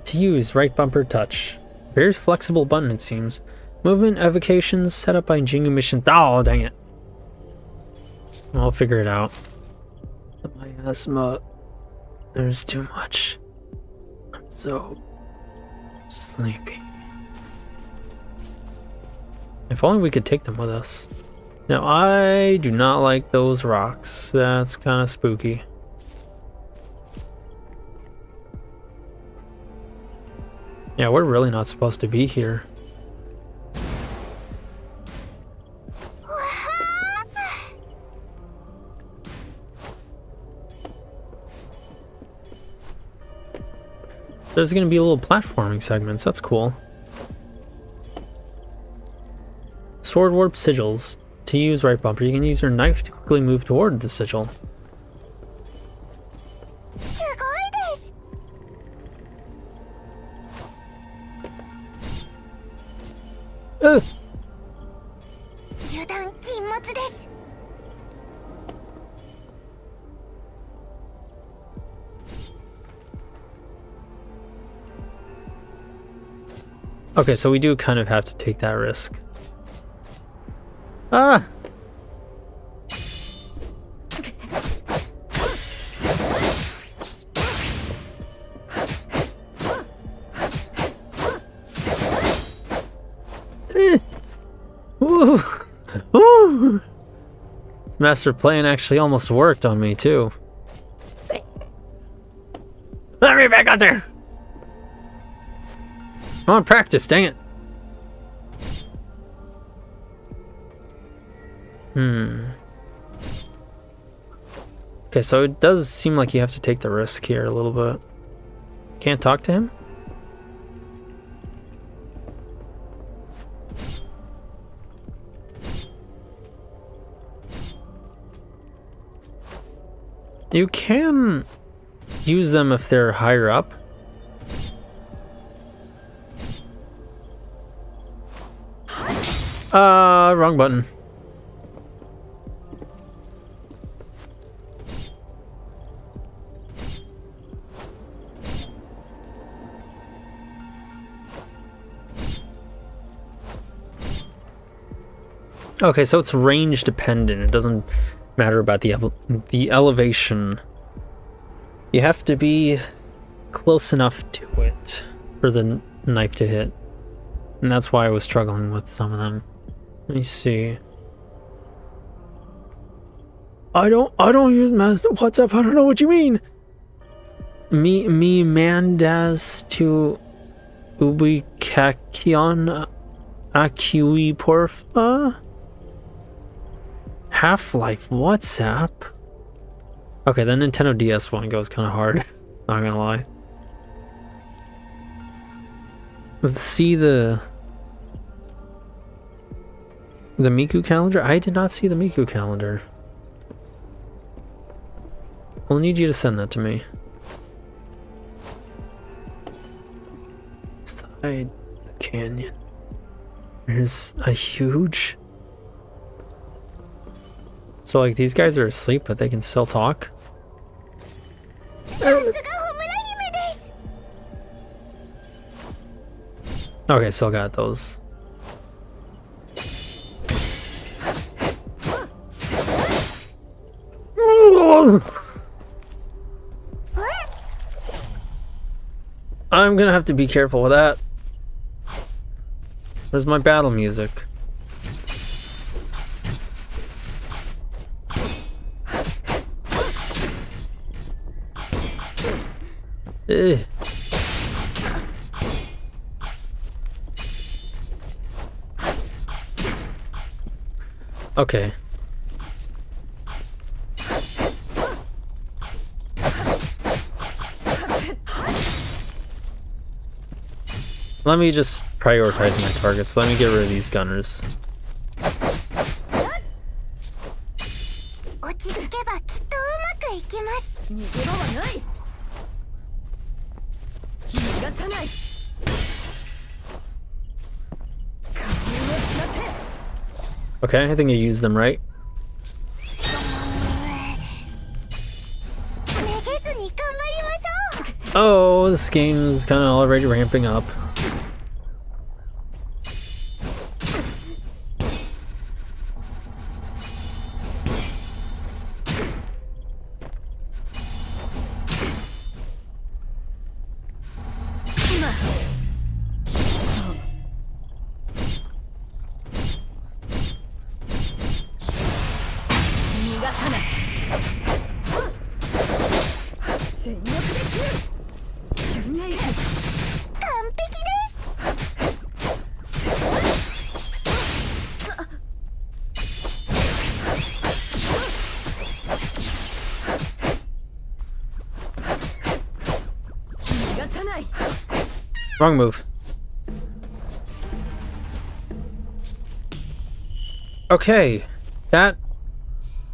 To use, right bumper touch. Very flexible button, it seems. Movement evocations set up by Jingu Mission. Oh, dang it. I'll figure it out. The miasma. There's too much. I'm so sleepy. If only we could take them with us. Now, I do not like those rocks. That's kind of spooky. Yeah, we're really not supposed to be here. There's gonna be little platforming segments, that's cool. Sword warp sigils. To use right bumper, you can use your knife to quickly move toward the sigil. Ugh. Okay, so we do kind of have to take that risk. Ah! Ooh. Ooh. This master plan actually almost worked on me too. Let me back out there! I want practice, dang it. Okay, so it does seem like you have to take the risk here a little bit. Can't talk to him? You can use them if they're higher up. Wrong button. Okay, so it's range dependent. It doesn't matter about the elevation. You have to be close enough to it for the knife to hit. And that's why I was struggling with some of them. Let me see. I don't use WhatsApp. I don't know what you mean. Me mandas to ubikakion acui porfa. Half-Life WhatsApp. Okay, the Nintendo DS one goes kind of hard. Not gonna lie. Let's see the Miku calendar. I did not see the Miku calendar. I'll need you to send that to me. Inside the canyon, there's a huge. So like these guys are asleep, but they can still talk. Okay, still got those. I'm gonna have to be careful with that. Where's my battle music? Ugh. Okay. Let me just prioritize my targets. Let me get rid of these gunners. Okay, I think I used them right. めげずに頑張りましょう。 Oh, this game's kind of already ramping up. Wrong move. Okay, that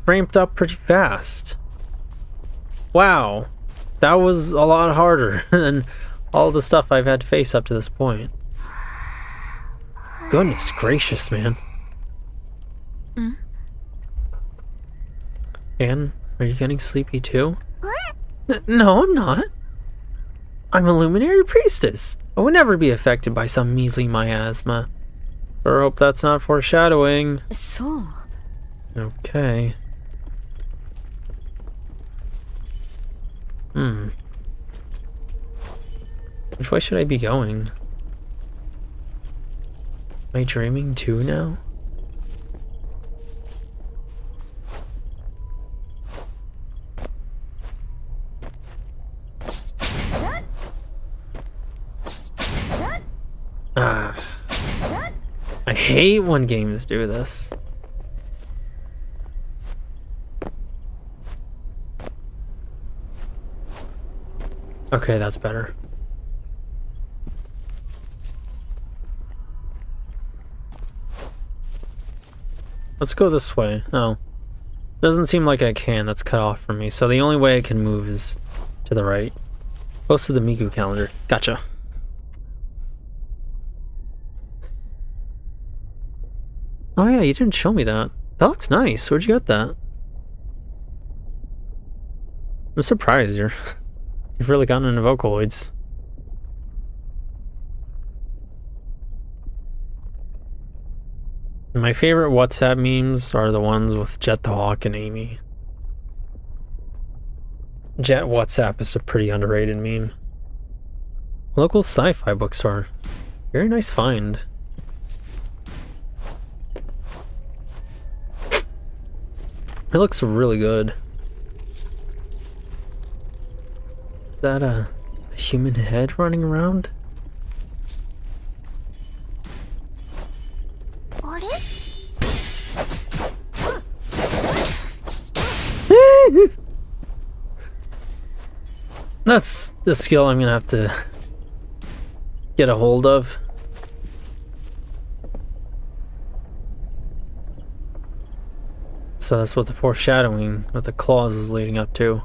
ramped up pretty fast. Wow, that was a lot harder than all the stuff I've had to face up to this point. Goodness gracious, man. Anne, are you getting sleepy too? No, I'm not. I'm a luminary priestess. I would never be affected by some measly miasma. Or hope that's not foreshadowing. So. Okay. Which way should I be going? Am I dreaming too now? Ah. I hate when games do this. Okay, that's better. Let's go this way. Oh. Doesn't seem like I can. That's cut off from me. So the only way I can move is to the right. Close to the Miku calendar. Gotcha. Oh yeah, you didn't show me that. That looks nice. Where'd you get that? I'm surprised you've really gotten into Vocaloids. My favorite WhatsApp memes are the ones with Jet the Hawk and Amy. Jet WhatsApp is a pretty underrated meme. Local sci-fi bookstore. Very nice find. It looks really good. Is that a human head running around? That's the skill I'm gonna have to get a hold of. So that's what the foreshadowing with the claws is leading up to.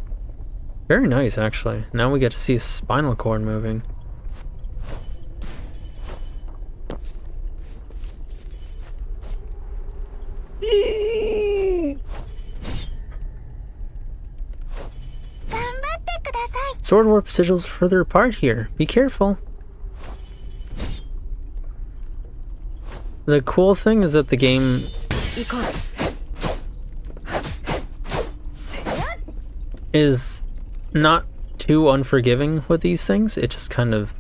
Very nice, actually. Now we get to see a spinal cord moving. Sword warp sigils further apart here. Be careful. The cool thing is that the game is not too unforgiving with these things. It just kind of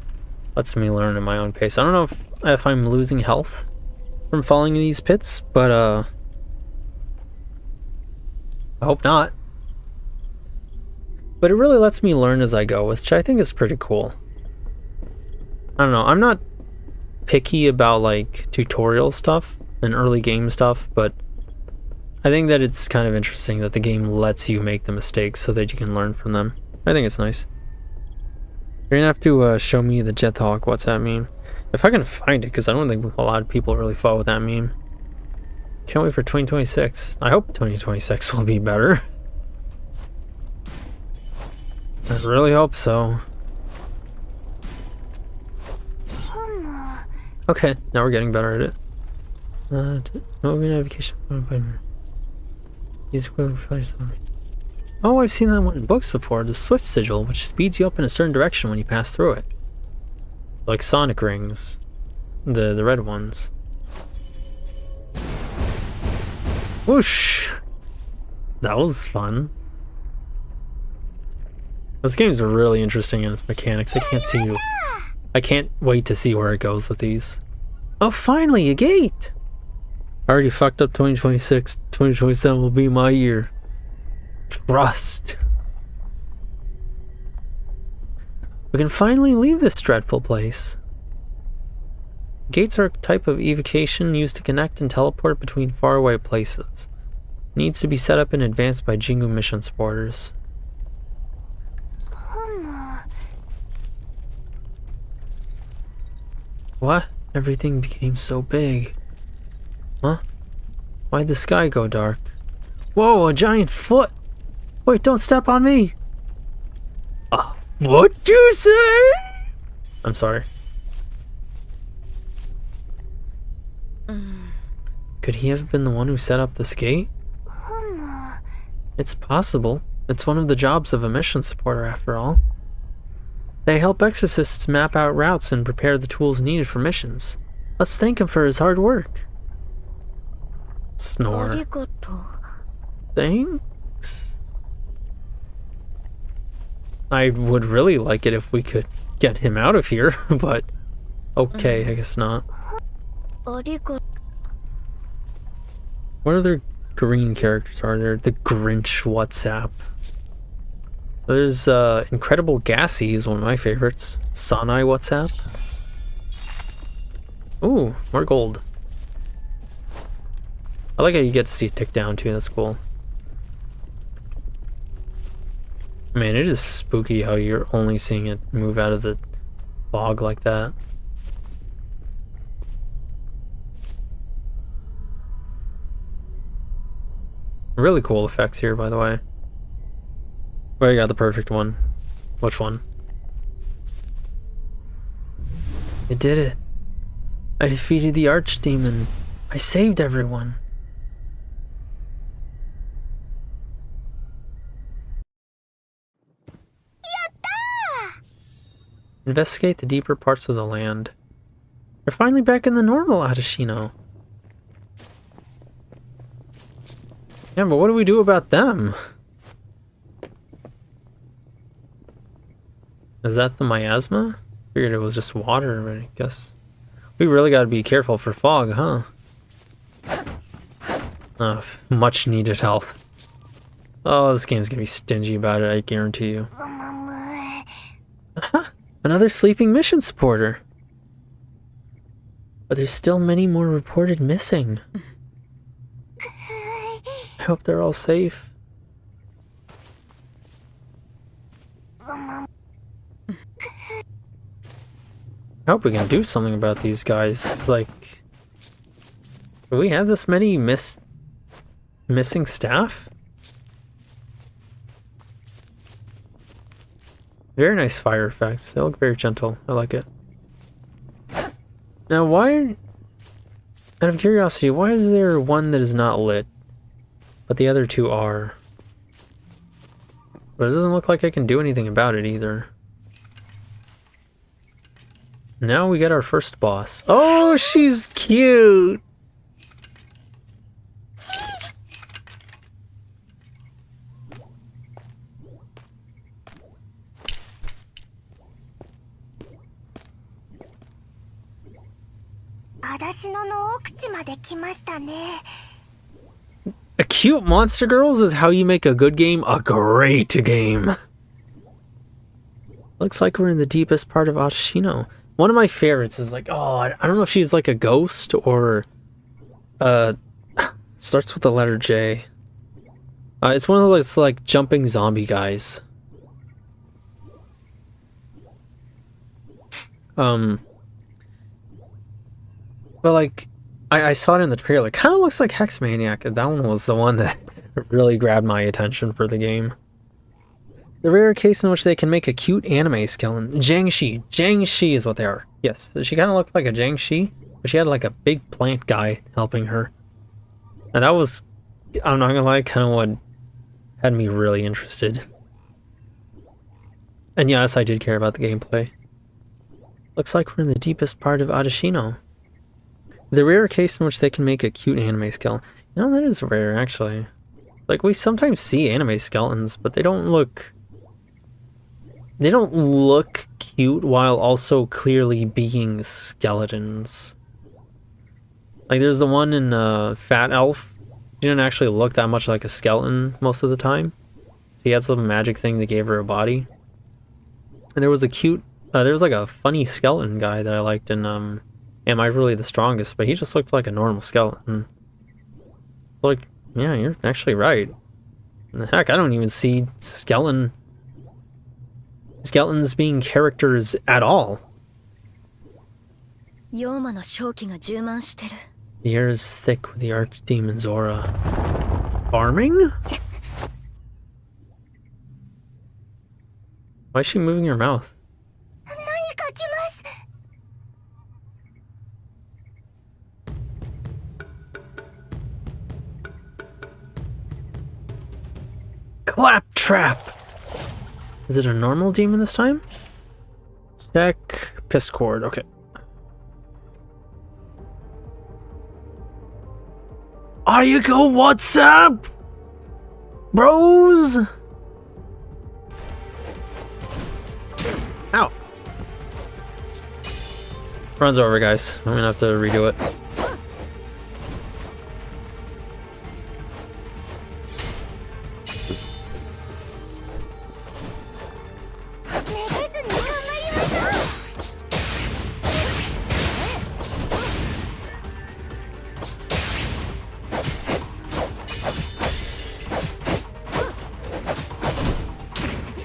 lets me learn at my own pace. I don't know if I'm losing health from falling in these pits, but I hope not. But it really lets me learn as I go, which I think is pretty cool. I don't know, I'm not picky about like tutorial stuff and early game stuff, but I think that it's kind of interesting that the game lets you make the mistakes so that you can learn from them. I think it's nice. You're gonna have to show me the Jet the Hawk WhatsApp meme. If I can find it, because I don't think a lot of people really follow that meme. Can't wait for 2026. I hope 2026 will be better. I really hope so. Okay, now we're getting better at it. No notification. These Oh, I've seen that one in books before. The Swift Sigil, which speeds you up in a certain direction when you pass through it. Like Sonic rings. The red ones. Whoosh! That was fun. This game's really interesting in its mechanics. I can't wait to see where it goes with these. Oh, finally, a gate! I already fucked up 2026. 2027 will be my year. Trust. We can finally leave this dreadful place. Gates are a type of evocation used to connect and teleport between faraway places. Needs to be set up in advance by Jingu mission supporters. What? Everything became so big. Huh? Why'd the sky go dark? Whoa, a giant foot! Wait, don't step on me! What'd you say? I'm sorry. Could he have been the one who set up this gate? It's possible. It's one of the jobs of a mission supporter, after all. They help exorcists map out routes and prepare the tools needed for missions. Let's thank him for his hard work. Snore. Thanks? I would really like it if we could get him out of here, but okay, I guess not. What other green characters are there? The Grinch WhatsApp. There's Incredible Gassy is one of my favorites. Sanai WhatsApp. Ooh, more gold. I like how you get to see it tick down too, that's cool. Man, it is spooky how you're only seeing it move out of the fog like that. Really cool effects here, by the way. Well, you got the perfect one. Which one? I did it. I defeated the archdemon. I saved everyone. Investigate the deeper parts of the land. They're finally back in the normal Adashino. Yeah, but what do we do about them? Is that the miasma? Figured it was just water, but I guess we really gotta be careful for fog, huh? Much needed health. Oh, this game's gonna be stingy about it, I guarantee you. Another sleeping mission supporter. But there's still many more reported missing. I hope they're all safe. I hope we can do something about these guys. It's like, do we have this many missing staff? Very nice fire effects. They look very gentle. I like it. Now, why, out of curiosity, why is there one that is not lit, but the other two are? But it doesn't look like I can do anything about it either. Now we get our first boss. Oh, she's cute! A cute monster girls is how you make a good game a great game. Looks like we're in the deepest part of Ashino. One of my favorites is like, oh, I don't know if she's like a ghost or starts with the letter J. It's one of those like jumping zombie guys. But like, I saw it in the trailer. Kind of looks like Hex Maniac. That one was the one that really grabbed my attention for the game. The rare case in which they can make a cute anime skeleton. Jiangshi. Jiangshi is what they are. Yes. Does she kind of look like a Jiangshi? But she had like a big plant guy helping her. And that was, I'm not gonna lie, kind of what had me really interested. And yes, I did care about the gameplay. Looks like we're in the deepest part of Adashino. The rare case in which they can make a cute anime skeleton. You know, that is rare, actually. Like, we sometimes see anime skeletons, but they don't look cute while also clearly being skeletons. Like, there's the one in Fat Elf. He didn't actually look that much like a skeleton most of the time. He had some magic thing that gave her a body. And there was a cute, there was like a funny skeleton guy that I liked in Am I Really the Strongest? But he just looked like a normal skeleton. Like, yeah, you're actually right. Heck, I don't even see skeletons being characters at all. The air is thick with the archdemon's aura. Farming? Why is she moving her mouth? Claptrap! Is it a normal demon this time? Check Piscord, okay. Ayako, what's up? Bros? Ow. Runs over, guys. I'm gonna have to redo it.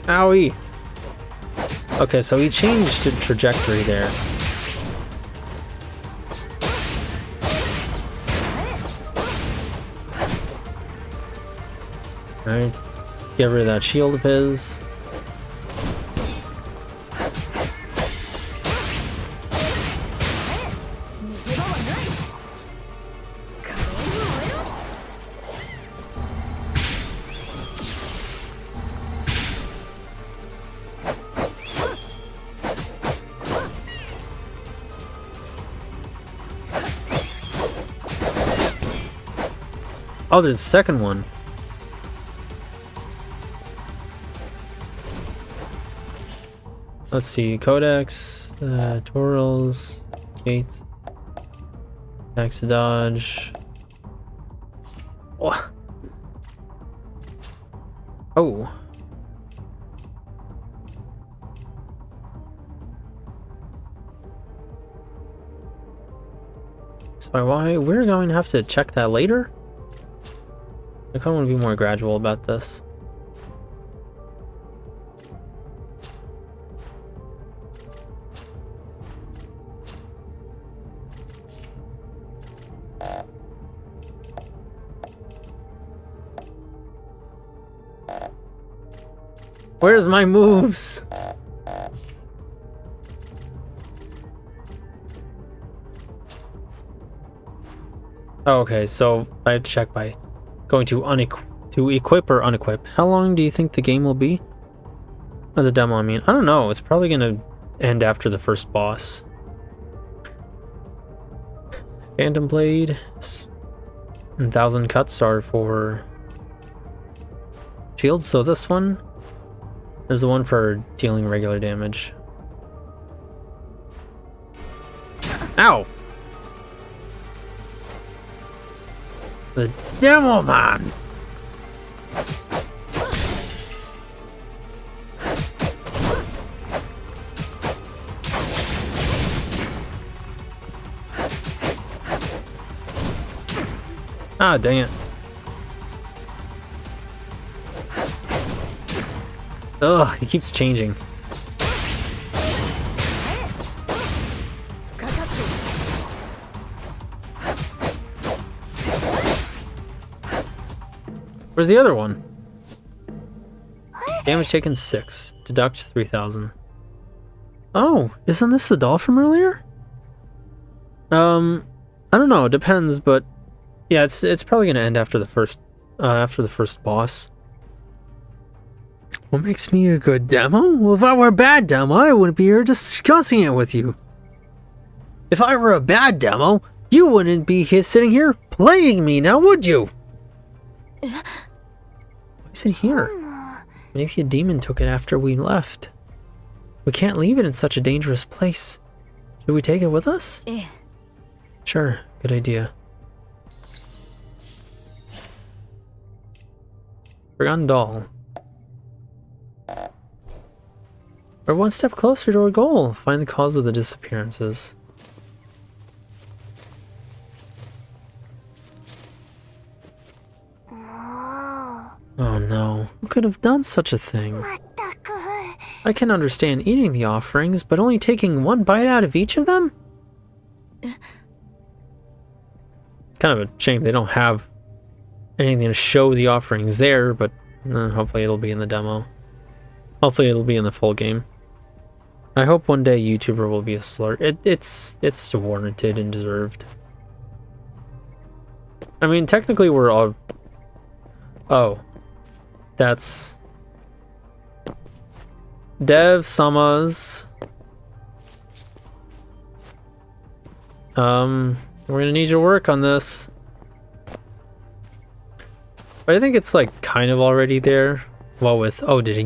Owie! Okay, so he changed the trajectory there. Alright, get rid of that shield of his. Oh, there's a second one. Let's see, Codex, tutorials, gate, axe dodge. Oh. Oh. So why we're going to have to check that later? I kind of want to be more gradual about this. Where's my moves? Oh, okay, so I have to check by going to equip or unequip. How long do you think the game will be? Or the demo, I mean. I don't know. It's probably going to end after the first boss. Phantom Blade. 1,000 cuts are for shields. So this one is the one for dealing regular damage. Ow! The Demo Man! Ah, dang it. Ugh, he keeps changing. Where's the other one? Damage taken 6. Deduct 3,000. Oh, isn't this the doll from earlier? I don't know, it depends, but yeah, it's probably gonna end after the first boss. What makes me a good demo? Well, if I were a bad demo, I wouldn't be here discussing it with you. If I were a bad demo, you wouldn't be sitting here playing me now, would you? Why is it here? Maybe a demon took it after we left. We can't leave it in such a dangerous place. Should we take it with us? Yeah. Sure, good idea. Forgotten doll. We're one step closer to our goal. Find the cause of the disappearances. Oh no, who could have done such a thing? I can understand eating the offerings, but only taking one bite out of each of them? It's kind of a shame they don't have anything to show the offerings there, but hopefully it'll be in the demo. Hopefully it'll be in the full game. I hope one day YouTuber will be a slur. It's warranted and deserved. I mean, technically we're all... Oh. That's... Dev Sama's... We're gonna need your work on this. But I think it's like kind of already there. Well, with... Oh, did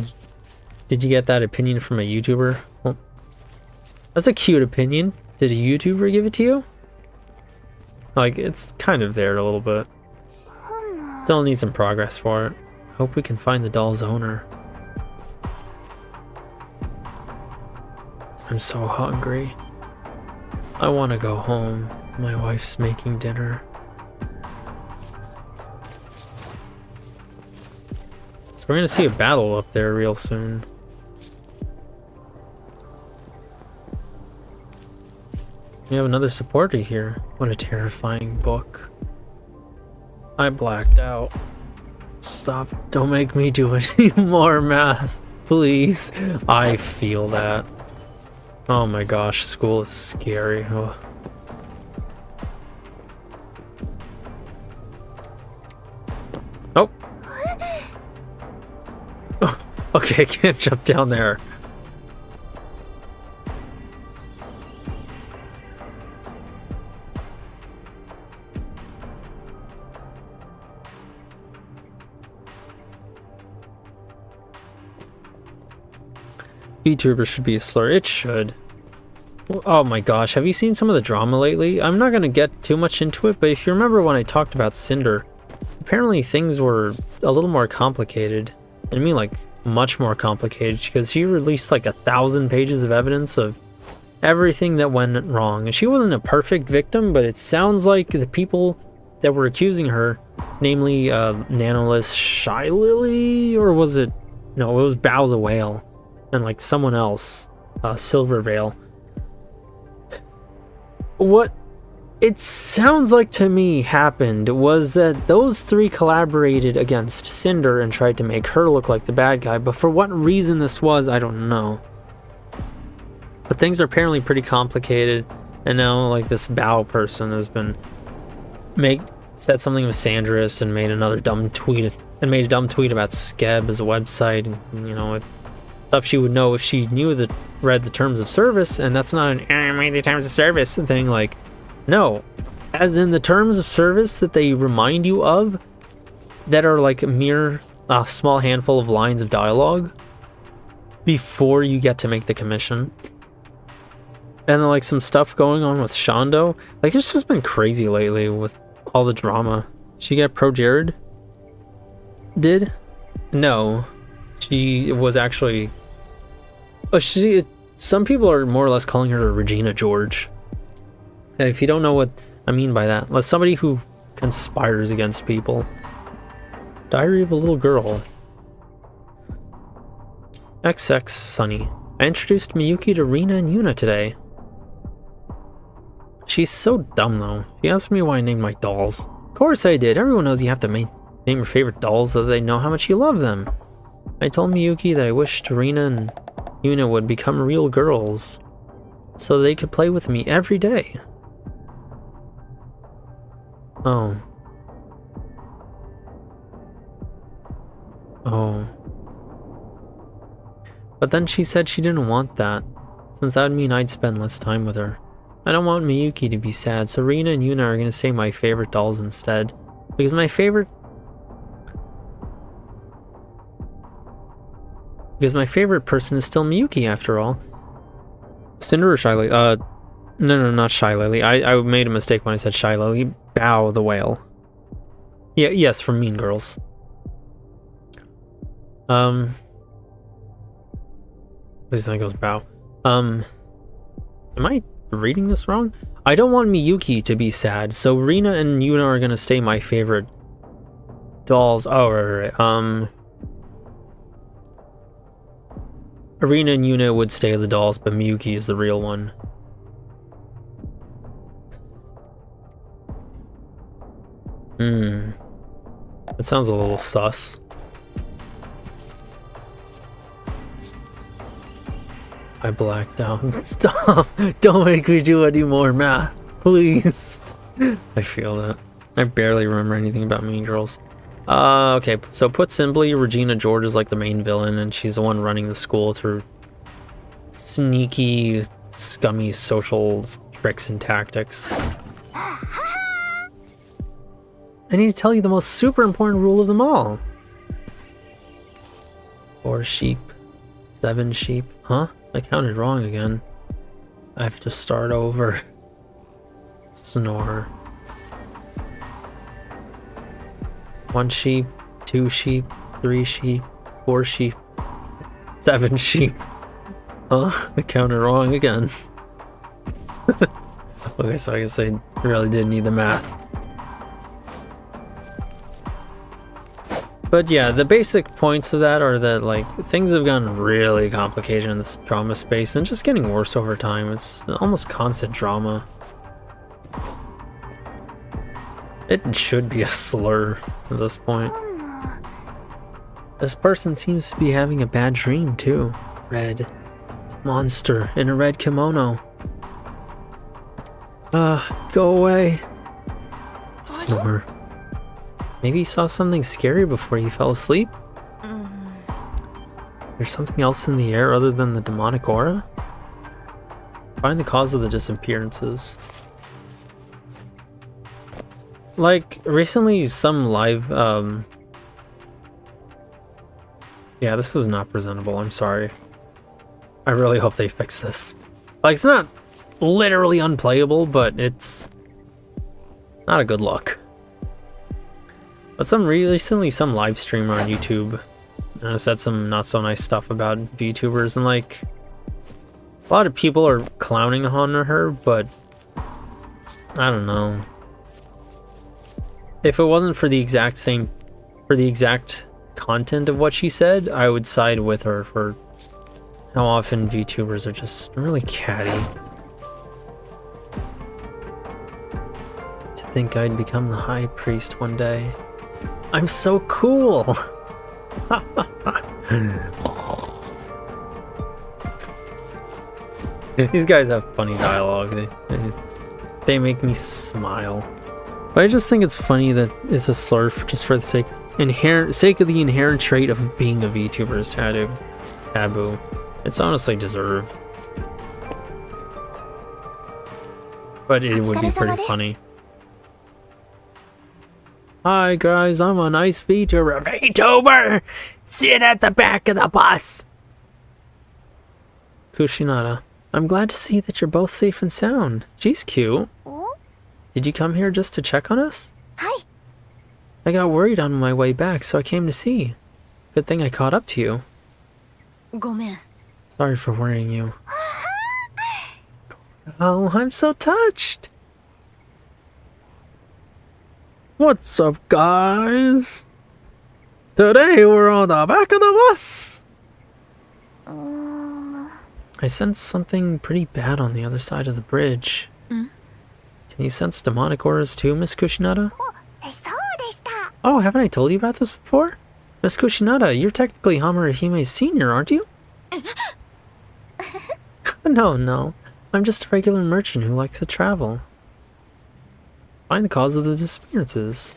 you get that opinion from a YouTuber? Well, that's a cute opinion. Did a YouTuber give it to you? Like, it's kind of there a little bit. Still need some progress for it. Hope we can find the doll's owner. I'm so hungry. I want to go home. My wife's making dinner. So we're gonna see a battle up there real soon. We have another supporter here. What a terrifying book. I blacked out. Stop. Don't make me do any more math, please. I feel that. Oh my gosh, school is scary. Oh. Oh. Oh. Okay, I can't jump down there. VTuber should be a slur. It should. Oh my gosh, have you seen some of the drama lately? I'm not gonna get too much into it, but if you remember when I talked about Cinder, apparently things were a little more complicated. I mean, like, much more complicated, because she released like 1,000 pages of evidence of everything that went wrong. And she wasn't a perfect victim, but it sounds like the people that were accusing her, namely Nanolith Shy Lily, or was it... No, it was Bao the Whale. And like someone else, Silver Veil. What it sounds like to me happened was that those three collaborated against Cinder and tried to make her look like the bad guy, but for what reason this was, I don't know. But things are apparently pretty complicated, and now like this Bao person has been said something misandrous and made another dumb tweet, and made a dumb tweet about Skeb as a website, and you know, stuff she would know if she read the terms of service, and that's not an I made the terms of service thing. Like, no, as in the terms of service that they remind you of, that are like a mere small handful of lines of dialogue before you get to make the commission. And then, like, some stuff going on with Shondo. Like, it's just been crazy lately with all the drama. She got Pro Jared? Did? No. She was actually... Oh, some people are more or less calling her Regina George. If you don't know what I mean by that, like somebody who conspires against people. Diary of a Little Girl. XX Sunny. I introduced Miyuki to Rina and Yuna today. She's so dumb though. She asked me why I named my dolls. Of course I did. Everyone knows you have to name your favorite dolls so that they know how much you love them. I told Miyuki that I wished Rina and Yuna would become real girls so they could play with me every day. Oh. Oh. But then she said she didn't want that, since that would mean I'd spend less time with her. I don't want Miyuki to be sad, so Rina and Yuna are gonna say my favorite dolls instead. Because my favorite person is still Miyuki after all. Cinder or Shy Lily? No, not Shy Lily. I made a mistake when I said Shy Lily. Bao the whale. Yeah, yes, from Mean Girls. At least I think it was Bao. Am I reading this wrong? I don't want Miyuki to be sad, so Rina and Yuna are gonna stay my favorite dolls. Oh, right. Rina and Yuna would stay the dolls, but Miyuki is the real one. That sounds a little sus. I blacked out. Stop! Don't make me do any more math, please. I feel that. I barely remember anything about Mean Girls. Okay, so put simply, Regina George is like the main villain, and she's the one running the school through sneaky, scummy social tricks and tactics. I need to tell you the most super important rule of them all. 4 sheep. 7 sheep. Huh? I counted wrong again. I have to start over. Snore. 1 sheep, 2 sheep, 3 sheep, 4 sheep, 7 sheep. Huh? I counted wrong again. Okay, so I guess I really did need the math. But yeah, the basic points of that are that, like, things have gotten really complicated in this drama space and just getting worse over time. It's almost constant drama. It should be a slur at this point. This person seems to be having a bad dream too. Red monster in a red kimono. Go away. Snore. Maybe he saw something scary before he fell asleep? There's something else in the air other than the demonic aura? Find the cause of the disappearances. Like, recently some live, yeah, this is not presentable, I'm sorry. I really hope they fix this. Like, it's not literally unplayable, but it's not a good look. But recently some live streamer on YouTube said some not so nice stuff about VTubers, and like, a lot of people are clowning on her, but I don't know. If it wasn't for the exact content of what she said, I would side with her for how often VTubers are just really catty. To think I'd become the high priest one day. I'm so cool! These guys have funny dialogue. They make me smile. But I just think it's funny that it's a slur just for the sake of the inherent trait of being a VTuber is taboo. It's honestly deserved. But it would be pretty funny. Hi guys, I'm a nice VTuber. Sit at the back of the bus. Kushinada, I'm glad to see that you're both safe and sound. She's cute. Did you come here just to check on us? Hi. I got worried on my way back, so I came to see. Good thing I caught up to you. ごめん。 Sorry for worrying you. Oh, I'm so touched. What's up, guys? Today we're on the back of the bus. I sense something pretty bad on the other side of the bridge. Can you sense demonic auras too, Miss Kushinada? Oh, haven't I told you about this before? Miss Kushinada, you're technically Homura Hime's senior, aren't you? No. I'm just a regular merchant who likes to travel. Find the cause of the disappearances.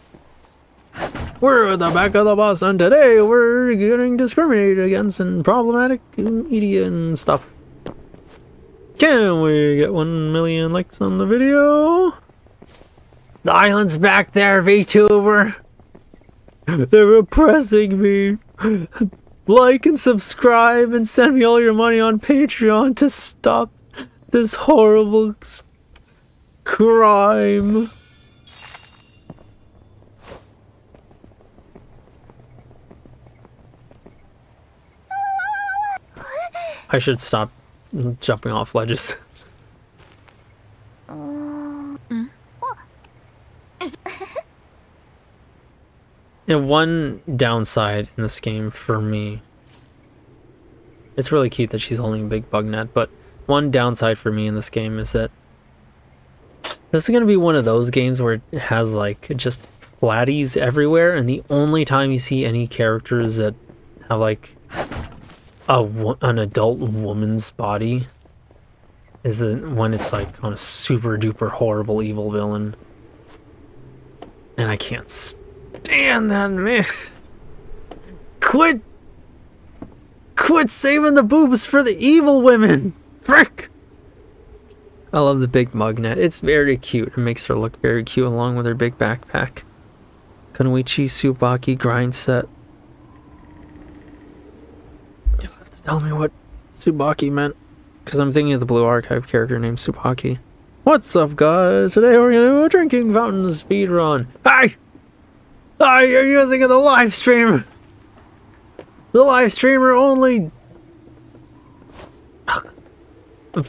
We're at the back of the bus, and today we're getting discriminated against and problematic media and stuff. Can we get 1 million likes on the video? Silence back there, VTuber! They're oppressing me! Like and subscribe and send me all your money on Patreon to stop this horrible crime. I should stop jumping off ledges. And one downside in this game for me, it's really cute that she's holding a big bug net, but one downside for me in this game is that this is going to be one of those games where it has like just flatties everywhere, and the only time you see any characters that have like an adult woman's body is when it's like on a super duper horrible evil villain. And I can't stand that, man. Quit saving the boobs for the evil women. Frick. I love the big mug net. It's very cute. It makes her look very cute along with her big backpack. Kunoichi Tsubaki grind set. You'll have to tell me what Tsubaki meant, because I'm thinking of the Blue Archive character named Tsubaki. What's up, guys? Today we're gonna do a drinking fountain speed run. Hi! Hi, you're using the live stream! The live streamer only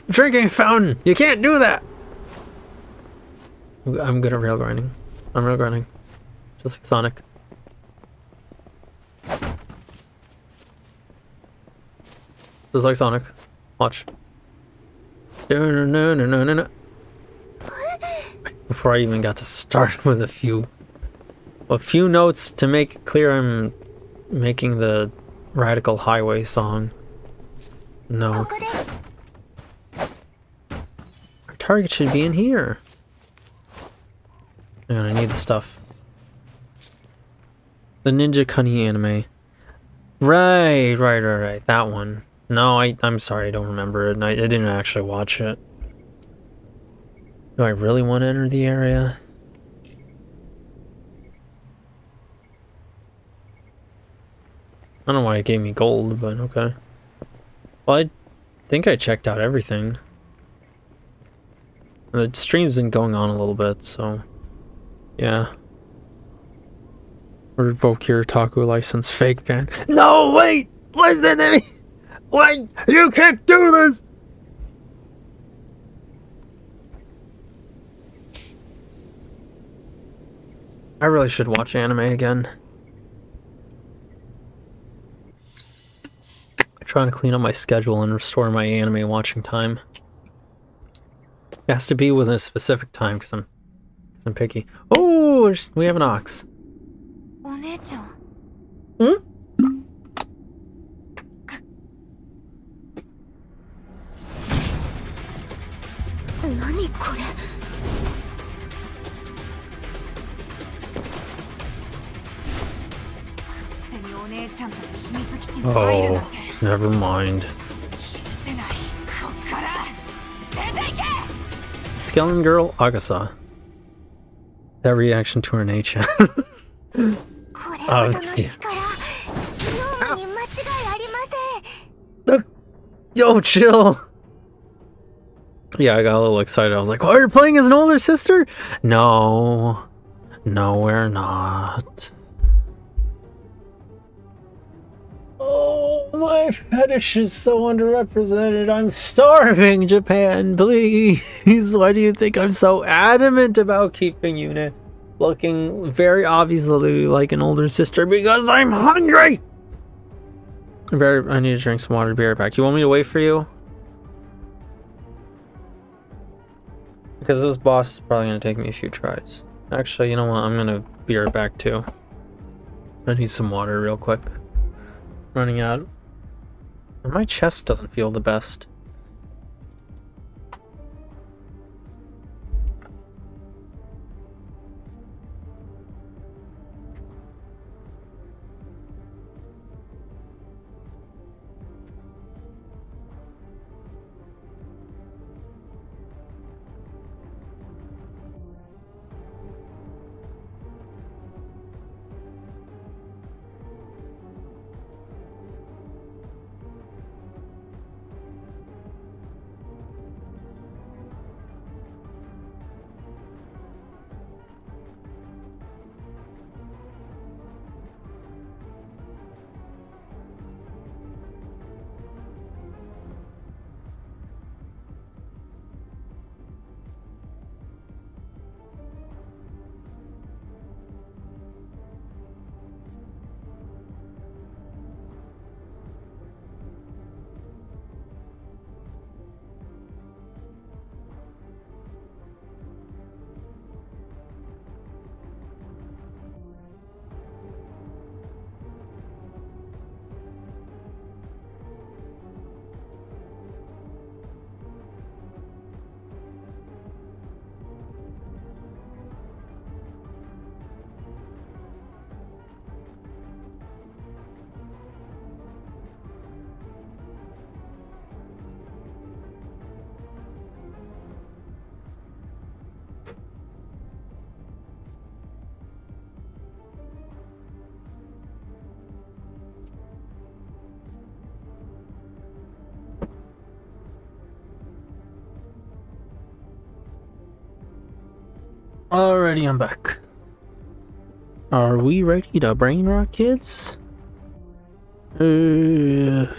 drinking fountain! You can't do that! I'm good at rail grinding. I'm rail grinding. Just like Sonic. Just like Sonic. Watch. No. Before I even got to start with a few notes to make it clear I'm making the Radical Highway song. No. Our target should be in here. Hang on, I need the stuff. The Ninja Kuni anime. Right. That one. No, I'm sorry, I don't remember it. I didn't actually watch it. Do I really want to enter the area? I don't know why it gave me gold, but okay. Well, I think I checked out everything. The stream's been going on a little bit, so yeah. Revoke your Otaku license, fake ban. No, wait! Listen to me! Wait! You can't do this! I really should watch anime again. I'm trying to clean up my schedule and restore my anime watching time. It has to be within a specific time because I'm picky. Oh, we have an ox. Hmm? Oh, never mind. Skeleton Girl Agasa. That reaction to her nature. Oh, yeah. Yo, chill. Yeah, I got a little excited. I was like, "Oh, you're playing as an older sister?" No, we're not. Oh, my fetish is so underrepresented. I'm starving, Japan, please. Why do you think I'm so adamant about keeping Yu-nee looking very obviously like an older sister? Because I'm hungry! I need to drink some water to be right back. You want me to wait for you? Because this boss is probably going to take me a few tries. Actually, you know what? I'm going to be right back too. I need some water real quick. Running out. My chest doesn't feel the best. Alrighty, I'm back. Are we ready to brain rock, kids? Oh,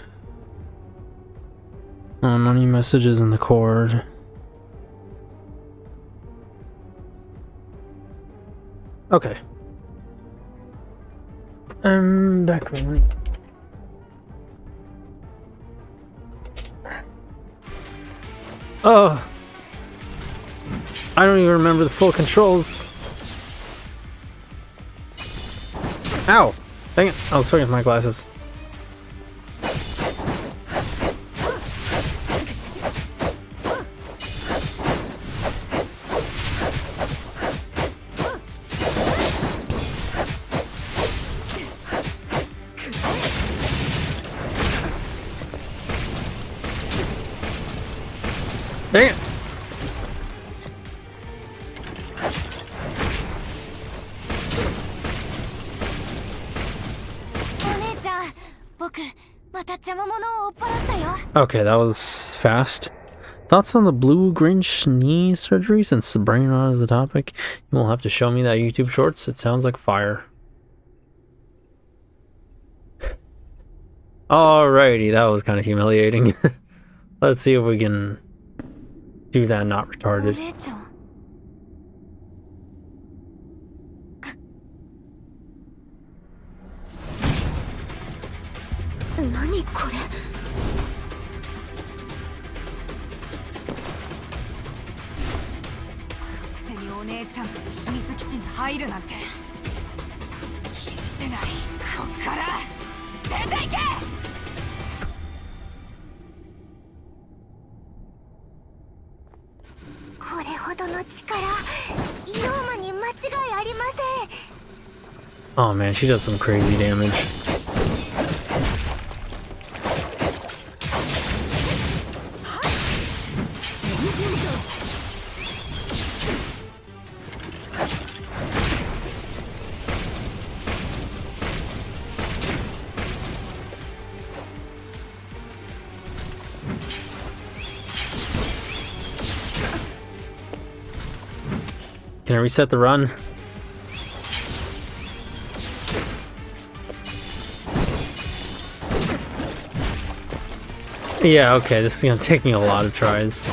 no new messages in the cord. Okay. I'm back running. Oh! I don't even remember the full controls. Ow! Dang it, I was swinging with my glasses. Dang it! Okay, that was fast. Thoughts on the blue Grinch knee surgery? Since the brain rot is the topic, you will have to show me that YouTube shorts. It sounds like fire. Alrighty, that was kind of humiliating. Let's see if we can do that not retarded. Oh man, she does some crazy damage. Can I reset the run? Yeah, okay, this is gonna take me a lot of tries.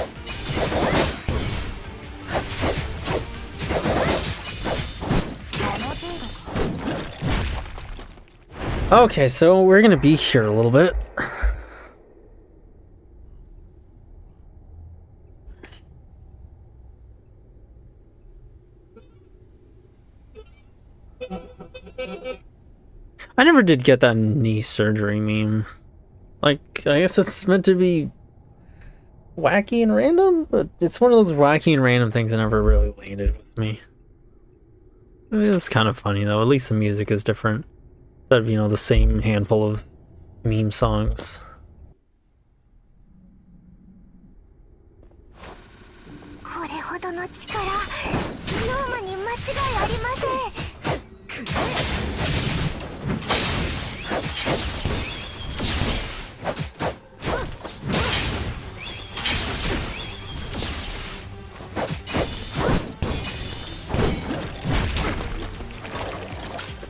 Okay, so we're gonna be here a little bit. I never did get that knee surgery meme. Like, I guess it's meant to be wacky and random, but it's one of those wacky and random things that never really landed with me. It's kind of funny though, at least the music is different. Instead of, you know, the same handful of meme songs.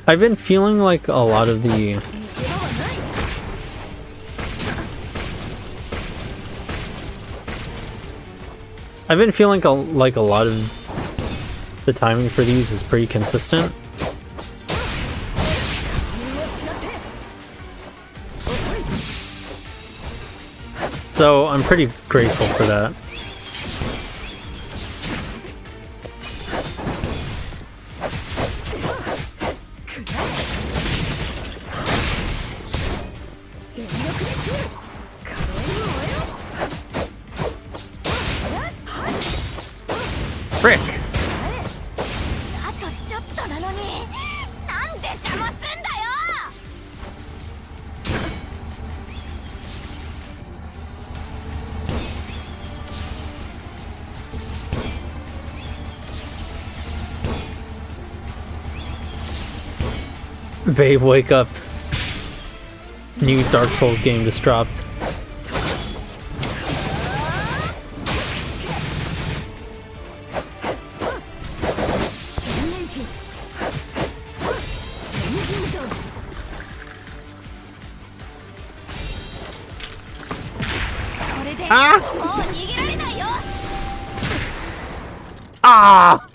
I've been feeling like a lot of the... I've been feeling like a lot of the timing for these is pretty consistent. So I'm pretty grateful for that. Frick! Babe, wake up. New Dark Souls game just dropped. Ah! Ah!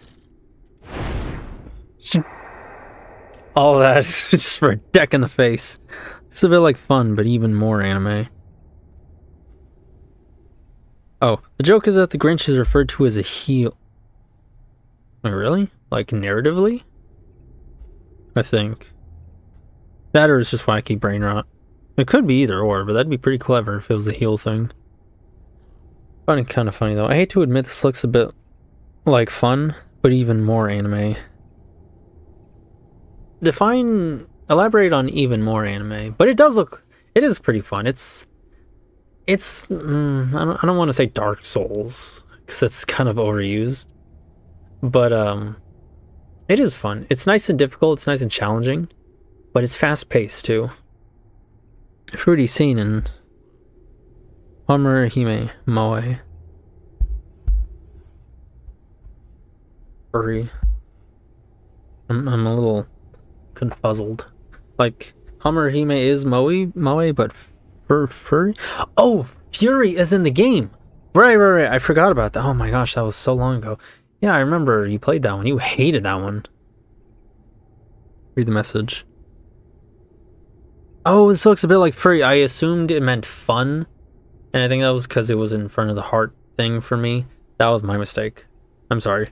All that is just for a deck in the face. It's a bit like fun, but even more anime. Oh, the joke is that the Grinch is referred to as a heel. Wait, really? Like narratively? I think. That or it's just wacky brain rot. It could be either or, but that'd be pretty clever if it was a heel thing. I find it kind of funny though. I hate to admit this looks a bit like fun, but even more anime. Elaborate on even more anime, but it is pretty fun. I don't want to say Dark Souls because it's kind of overused, but it is fun. It's nice and difficult. It's nice and challenging, but it's fast paced too. Fruity scene in Homura Hime Moe. Furry. I'm a little confuzzled. Like Homura Hime is Moe, but furry. Oh, Fury is in the game. Right. I forgot about that. Oh my gosh, that was so long ago. Yeah, I remember you played that one. You hated that one. Read the message. Oh, this looks a bit like furry. I assumed it meant fun, and I think that was because it was in front of the heart thing for me. That was my mistake. I'm sorry.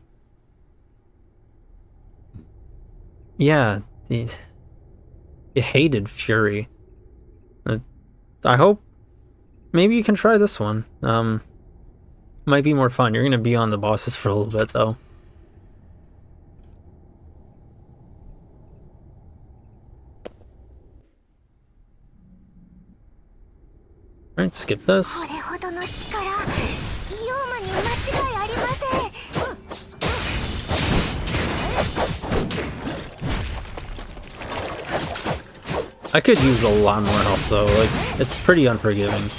Yeah, you hated Fury. I hope maybe you can try this one. Might be more fun. You're gonna be on the bosses for a little bit though. Alright, skip this. I could use a lot more help though, like, it's pretty unforgiving.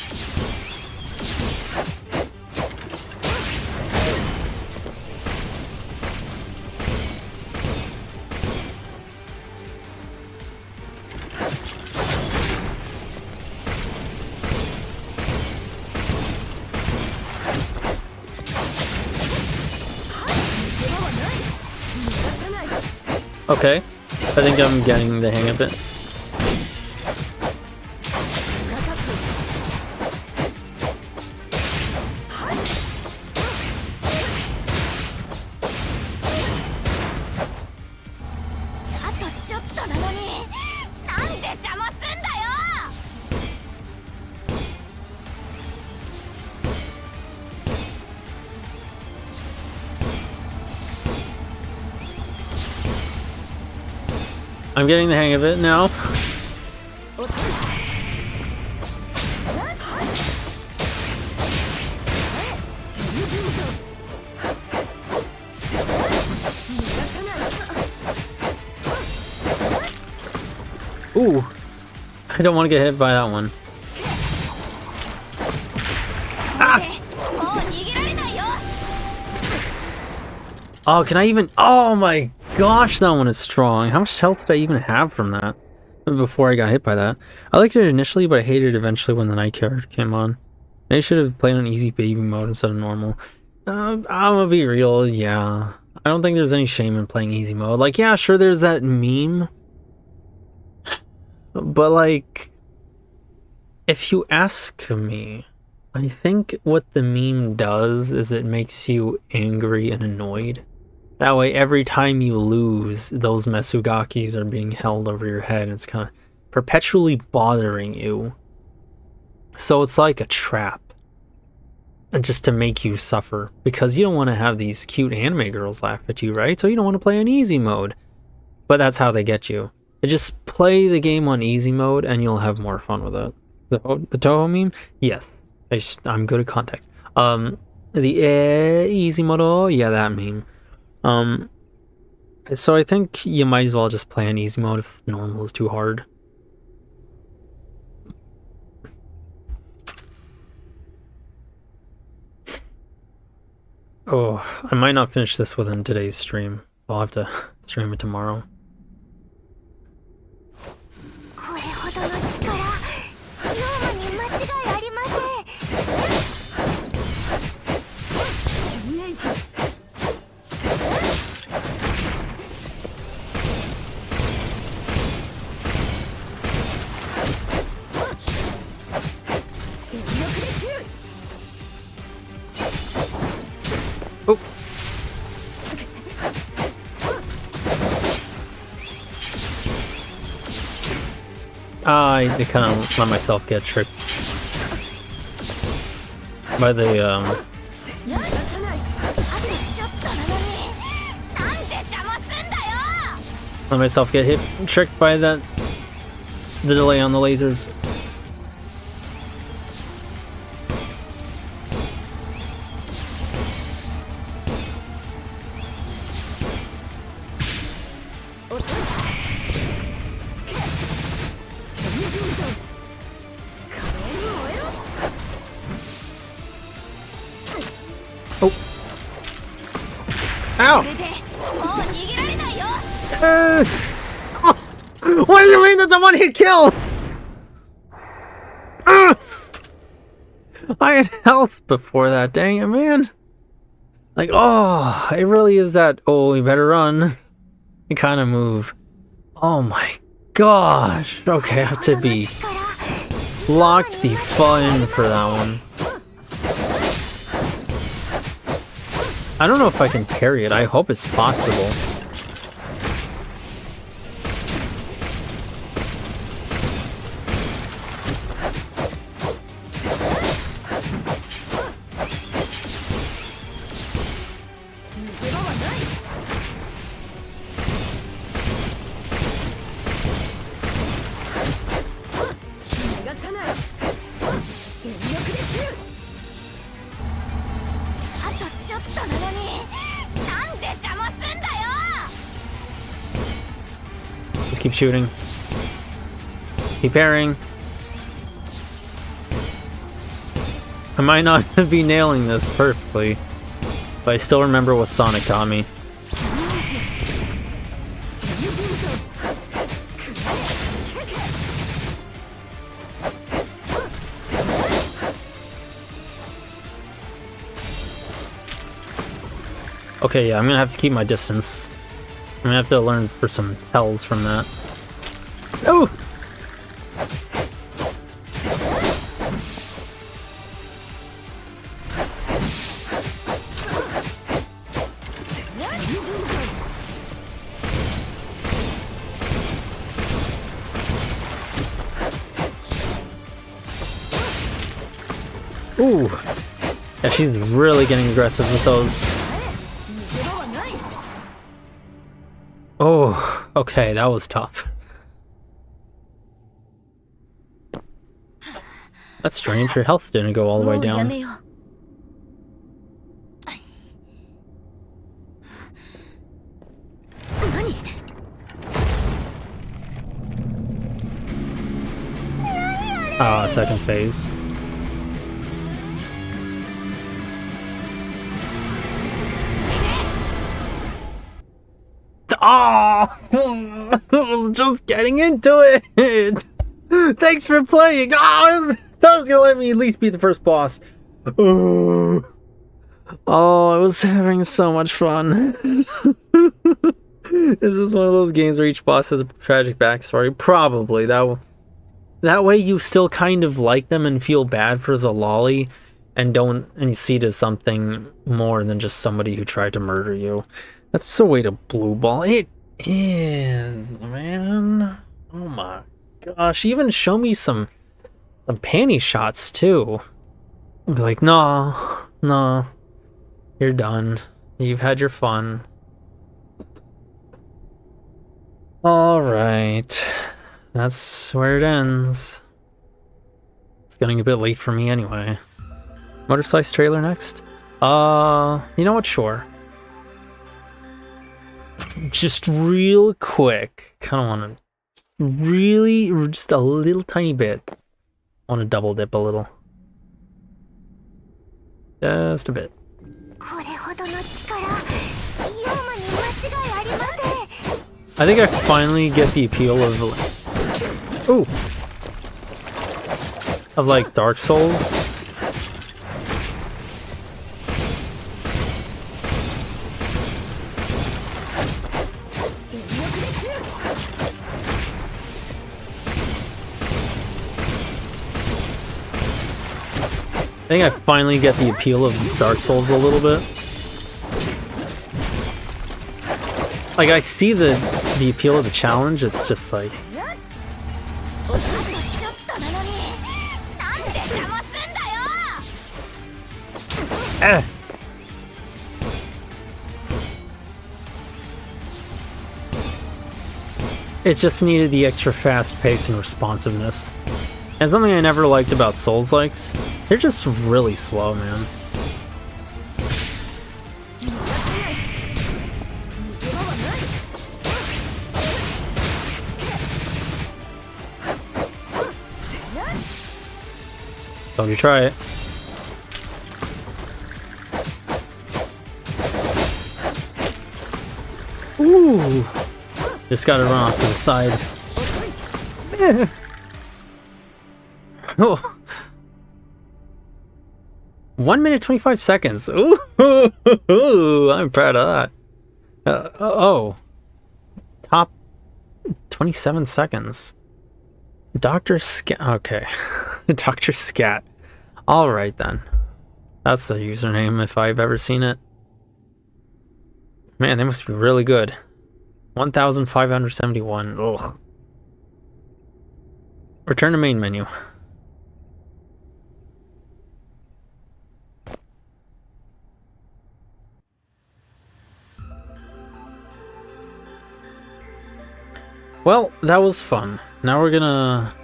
Okay, I think I'm getting the hang of it. I'm getting the hang of it now. Ooh, I don't want to get hit by that one. Ah! Oh, can I even? Oh my gosh, that one is strong. How much health did I even have from that before I got hit by that? I liked it initially, but I hated it eventually when the night character came on. They should have played on easy baby mode instead of normal. I'm gonna be real, yeah. I don't think there's any shame in playing easy mode. Like, yeah, sure, there's that meme. But, like, if you ask me, I think what the meme does is it makes you angry and annoyed. That way, every time you lose, those Mesugakis are being held over your head. And it's kind of perpetually bothering you. So it's like a trap. And just to make you suffer. Because you don't want to have these cute anime girls laugh at you, right? So you don't want to play on easy mode. But that's how they get you. They just play the game on easy mode and you'll have more fun with it. The Toho meme? Yes. I'm good at context. The easy mode? Yeah, that meme. So I think you might as well just play on easy mode if normal is too hard. Oh, I might not finish this within today's stream. I'll have to stream it tomorrow. I kind of let myself get tricked by the let myself get tricked by the delay on the lasers. Oh. Ow! What do you mean that's a one-hit kill? I had health before that, dang it, man. Like, oh, it really is that, oh, we better run kind of move. Oh my gosh. Okay, I have to be locked the fun for that one. I don't know if I can parry it. I hope it's possible. Just keep shooting. Keep parrying. I might not be nailing this perfectly, but I still remember what Sonic taught me. Okay, yeah, I'm gonna have to keep my distance. I'm gonna have to learn for some tells from that. Oh! Ooh! Yeah, she's really getting aggressive with those. Oh, okay, that was tough. That's strange, her health didn't go all the way down. Ah, second phase. Oh, I was just getting into it. Thanks for playing. Oh, I thought it was gonna let me at least beat the first boss. Oh, I was having so much fun. Is this one of those games where each boss has a tragic backstory? Probably. That way you still kind of like them and feel bad for the lolly, and you see it as something more than just somebody who tried to murder you. That's the way to blue ball. It is, man. Oh my gosh. Even show me some panty shots too. I'd be like, no, you're done. You've had your fun. Alright. That's where it ends. It's getting a bit late for me anyway. Motor Slice trailer next? You know what? Sure. Just real quick, kind of want to just a little tiny bit. Want to double dip a little. Just a bit. I think I finally get the appeal of like Dark Souls. I think I finally get the appeal of Dark Souls a little bit. Like, I see the appeal of the challenge, it's just like... Eh. It just needed the extra fast pace and responsiveness. And something I never liked about Souls-likes, they're just really slow, man. Don't you try it. Ooh! Just gotta run off to the side. Oh. 1 minute 25 seconds. Ooh! I'm proud of that. Oh. Top 27 seconds. Dr. Scat. Okay. Dr. Scat. Alright then. That's the username if I've ever seen it. Man, they must be really good. 1,571. Ugh. Return to main menu. Well, that was fun. Now we're gonna...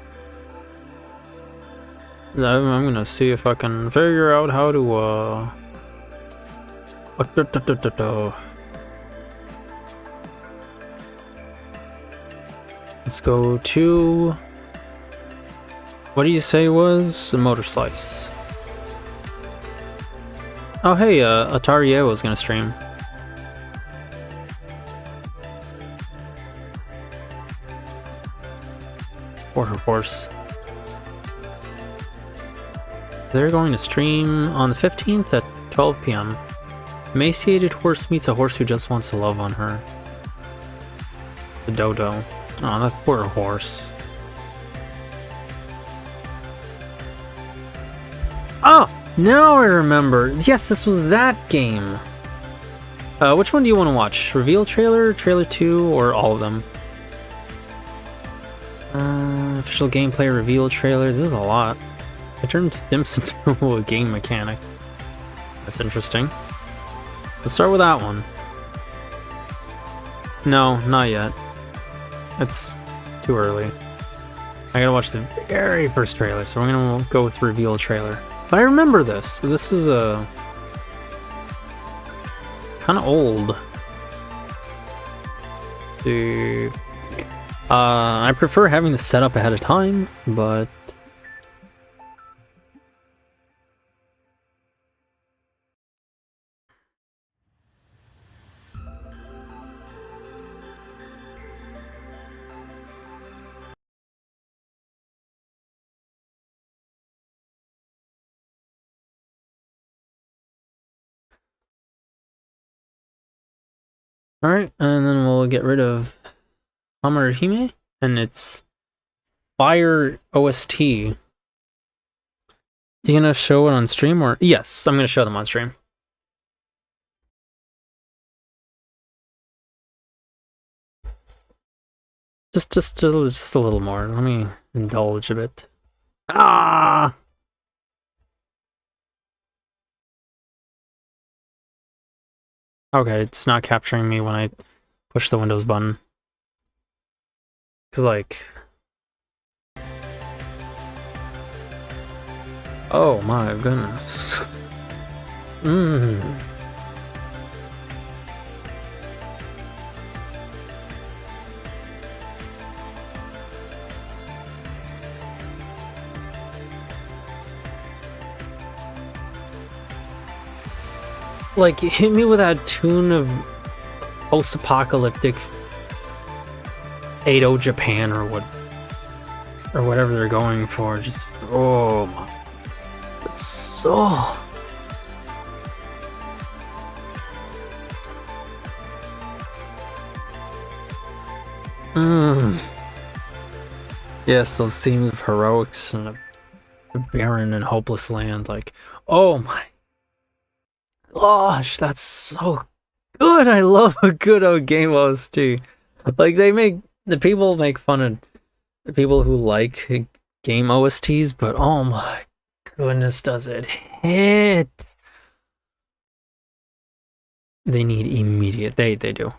I'm gonna see if I can figure out how to, Let's go to... What do you say was? A motor slice. Oh hey, Atario was gonna stream. Quarter horse. They're going to stream on the 15th at 12 p.m. Emaciated horse meets a horse who just wants to love on her. The dodo. Oh, that poor horse. Oh! Now I remember. Yes, this was that game. Which one do you want to watch? Reveal trailer, trailer 2, or all of them? Official gameplay reveal trailer. This is a lot. I turned Sims into a game mechanic. That's interesting. Let's start with that one. No, not yet. It's too early. I gotta watch the very first trailer, so we're gonna go with reveal trailer. But I remember this. This is a kind of old. I prefer having the setup ahead of time, but alright, and then we'll get rid of Homura Hime, and it's Fire OST. You gonna show it on stream, or? Yes, I'm gonna show them on stream. Just a little more. Let me indulge a bit. Ah! Okay, it's not capturing me when I push the Windows button. Cause like... Oh my goodness. Like, hit me with that tune of post-apocalyptic Edo Japan or whatever they're going for. Just, oh my, it's so... Yes, those themes of heroics and a barren and hopeless land, like, oh my gosh, that's so good. I love a good old game OST. Like, the people make fun of the people who like game OSTs, but oh my goodness, does it hit. They need immediate. They do.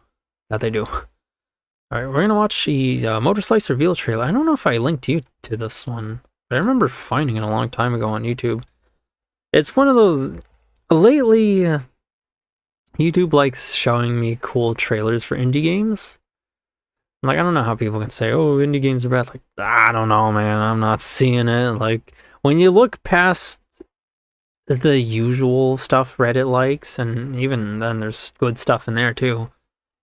That they do. Alright, we're gonna watch the Motor Slice reveal trailer. I don't know if I linked you to this one, but I remember finding it a long time ago on YouTube. It's one of those... Lately, YouTube likes showing me cool trailers for indie games. Like, I don't know how people can say, oh, indie games are bad. Like, I don't know, man. I'm not seeing it. Like, when you look past the usual stuff Reddit likes, and even then there's good stuff in there too,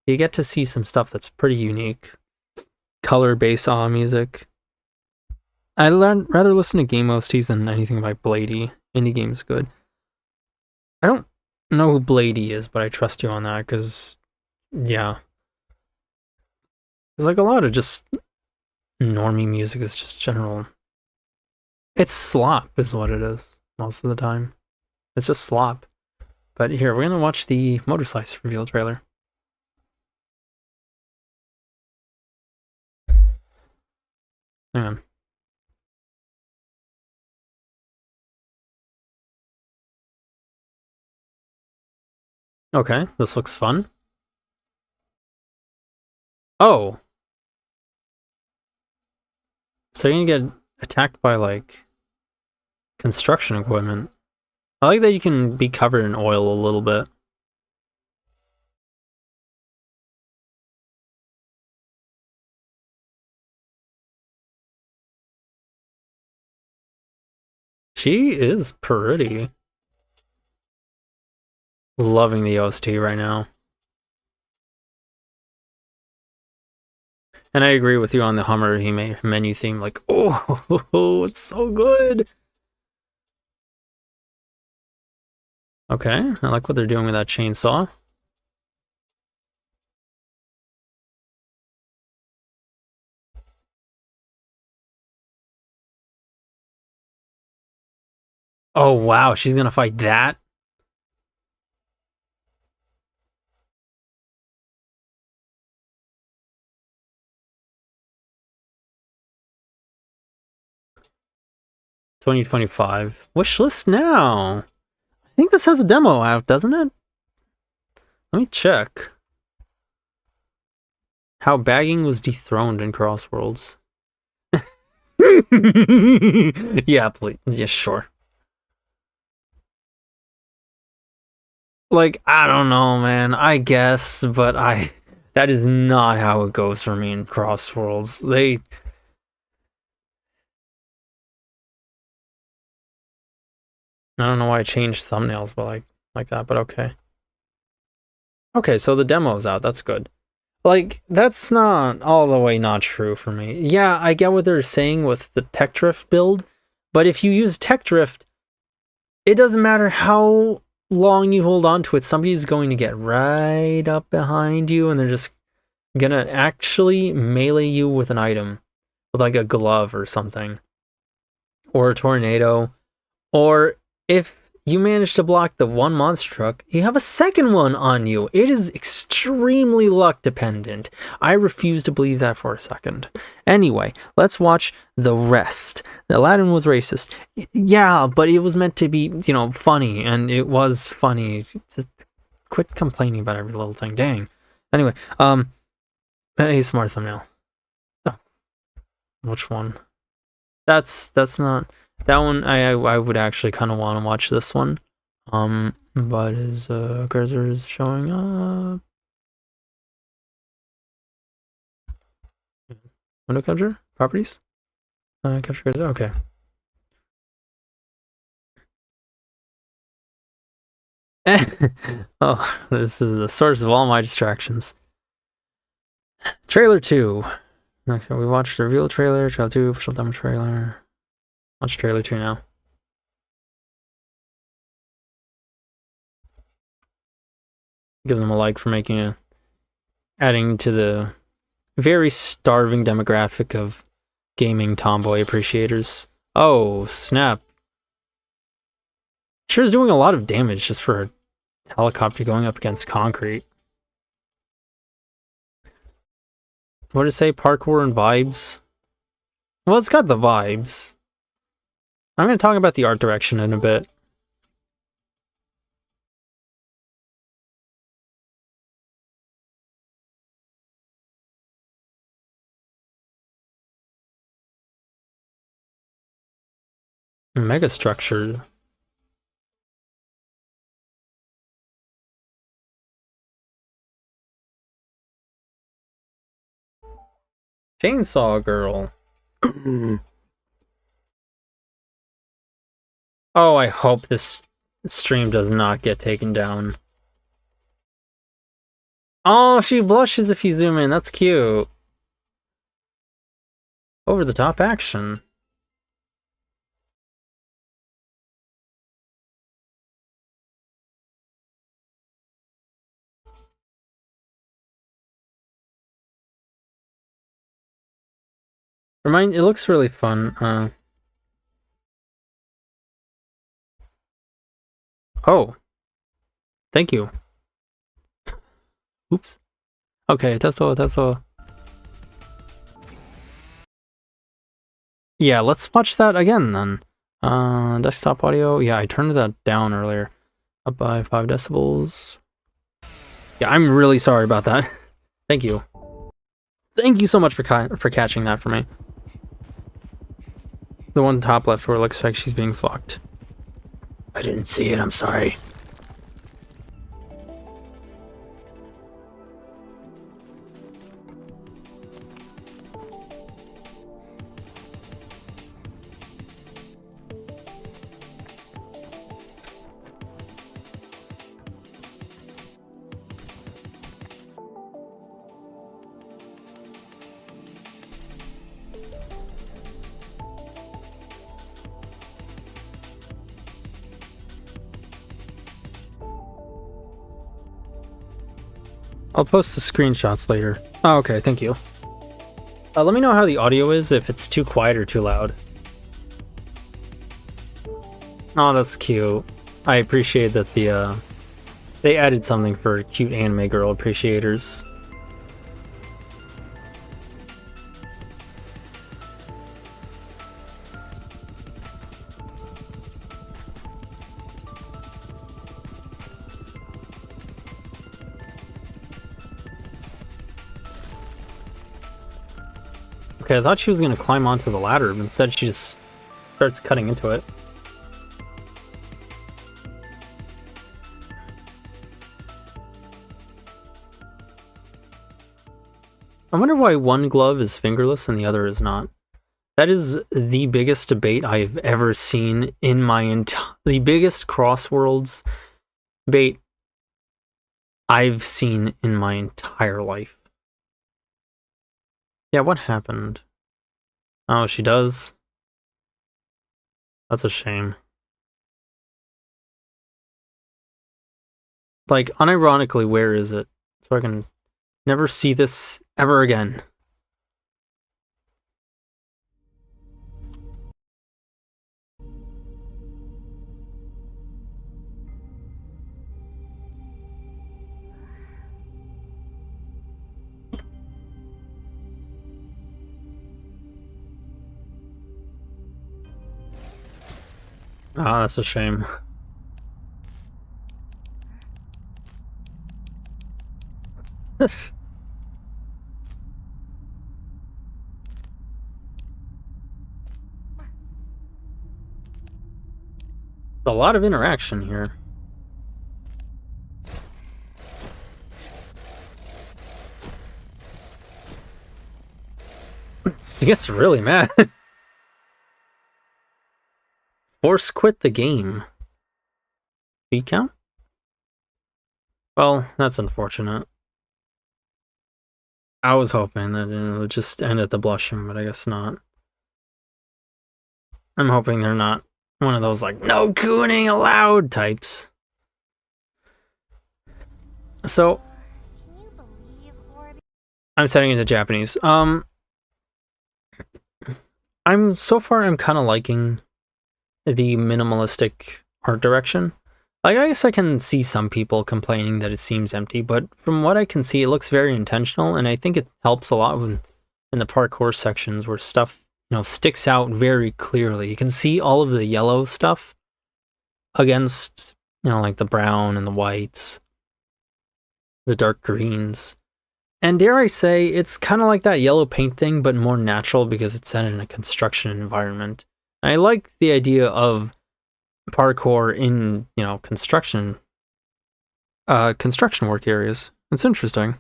you get to see some stuff that's pretty unique. Color-based AW music. I'd rather listen to game OSTs than anything by Bladey. Indie game's good. I don't know who Bladey is, but I trust you on that, because, yeah. There's like a lot of just normie music is just general. It's slop is what it is, most of the time. It's just slop. But here, we're gonna watch the Motor Slice reveal trailer. Hang on. Okay, this looks fun. Oh! So you're gonna get attacked by, like, construction equipment. I like that you can be covered in oil a little bit. She is pretty. Loving the OST right now. And I agree with you on the Homura Hime menu theme. Like, oh, it's so good. Okay, I like what they're doing with that chainsaw. Oh, wow, she's gonna fight that? $2025. Wishlist now. I think this has a demo out, doesn't it? Let me check. How bagging was dethroned in Crossworlds. Yeah, please. Yeah, sure. Like, I don't know, man. I guess, but that is not how it goes for me in Crossworlds. I don't know why I changed thumbnails, but like that, but okay. Okay, so the demo's out. That's good. Like, that's not all the way not true for me. Yeah, I get what they're saying with the tech drift build, but if you use tech drift, it doesn't matter how long you hold on to it, somebody's going to get right up behind you, and they're just gonna actually melee you with an item, with like a glove or something, or a tornado, or if you manage to block the one monster truck, you have a second one on you. It is extremely luck dependent. I refuse to believe that for a second. Anyway, let's watch the rest. Aladdin was racist. Yeah, but it was meant to be, funny, and it was funny. Just quit complaining about every little thing. Dang. Anyway, a smart thumbnail. Oh, which one? That's not... That one, I would actually kind of want to watch this one. But his cursor is showing up. Window capture? Properties? Capture cursor? Okay. Oh, this is the source of all my distractions. Trailer 2. Okay, we watched the reveal trailer, trailer 2, official demo trailer. Watch trailer 2 now. Give them a like for adding to the very starving demographic of gaming tomboy appreciators. Oh, snap. Sure is doing a lot of damage just for a helicopter going up against concrete. What did it say? Parkour and vibes? Well, it's got the vibes. I'm going to talk about the art direction in a bit. Mega structured. Chainsaw Girl. Oh, I hope this stream does not get taken down. Oh, she blushes if you zoom in. That's cute. Over the top action. It looks really fun. Oh. Thank you. Oops. Okay, that's all. Yeah, let's watch that again then. Desktop audio. Yeah, I turned that down earlier. Up by 5 decibels. Yeah, I'm really sorry about that. Thank you. Thank you so much for catching that for me. The one top left where it looks like she's being fucked. I didn't see it, I'm sorry. I'll post the screenshots later. Oh, okay, thank you. Let me know how the audio is, if it's too quiet or too loud. Oh, that's cute. I appreciate that they added something for cute anime girl appreciators. Okay, I thought she was gonna climb onto the ladder, but instead she just starts cutting into it. I wonder why one glove is fingerless and the other is not. That is the biggest debate I've ever seen in my the biggest Crossworlds debate I've seen in my entire life. Yeah, what happened? Oh, she does? That's a shame. Like, unironically, where is it? So I can never see this ever again. Ah, that's a shame. A lot of interaction here. He gets really mad. Force quit the game. Beat count? Well, that's unfortunate. I was hoping that it would just end at the blushing, but I guess not. I'm hoping they're not one of those, like, no cooning allowed types. So, I'm setting into Japanese. I'm kind of liking the minimalistic art direction. Like, I guess I can see some people complaining that it seems empty, but from what I can see, it looks very intentional, and I think it helps a lot in the parkour sections where stuff, sticks out very clearly. You can see all of the yellow stuff against, like the brown and the whites, the dark greens. And dare I say, it's kind of like that yellow paint thing, but more natural because it's set in a construction environment. I like the idea of parkour in, you know, construction work areas. It's interesting.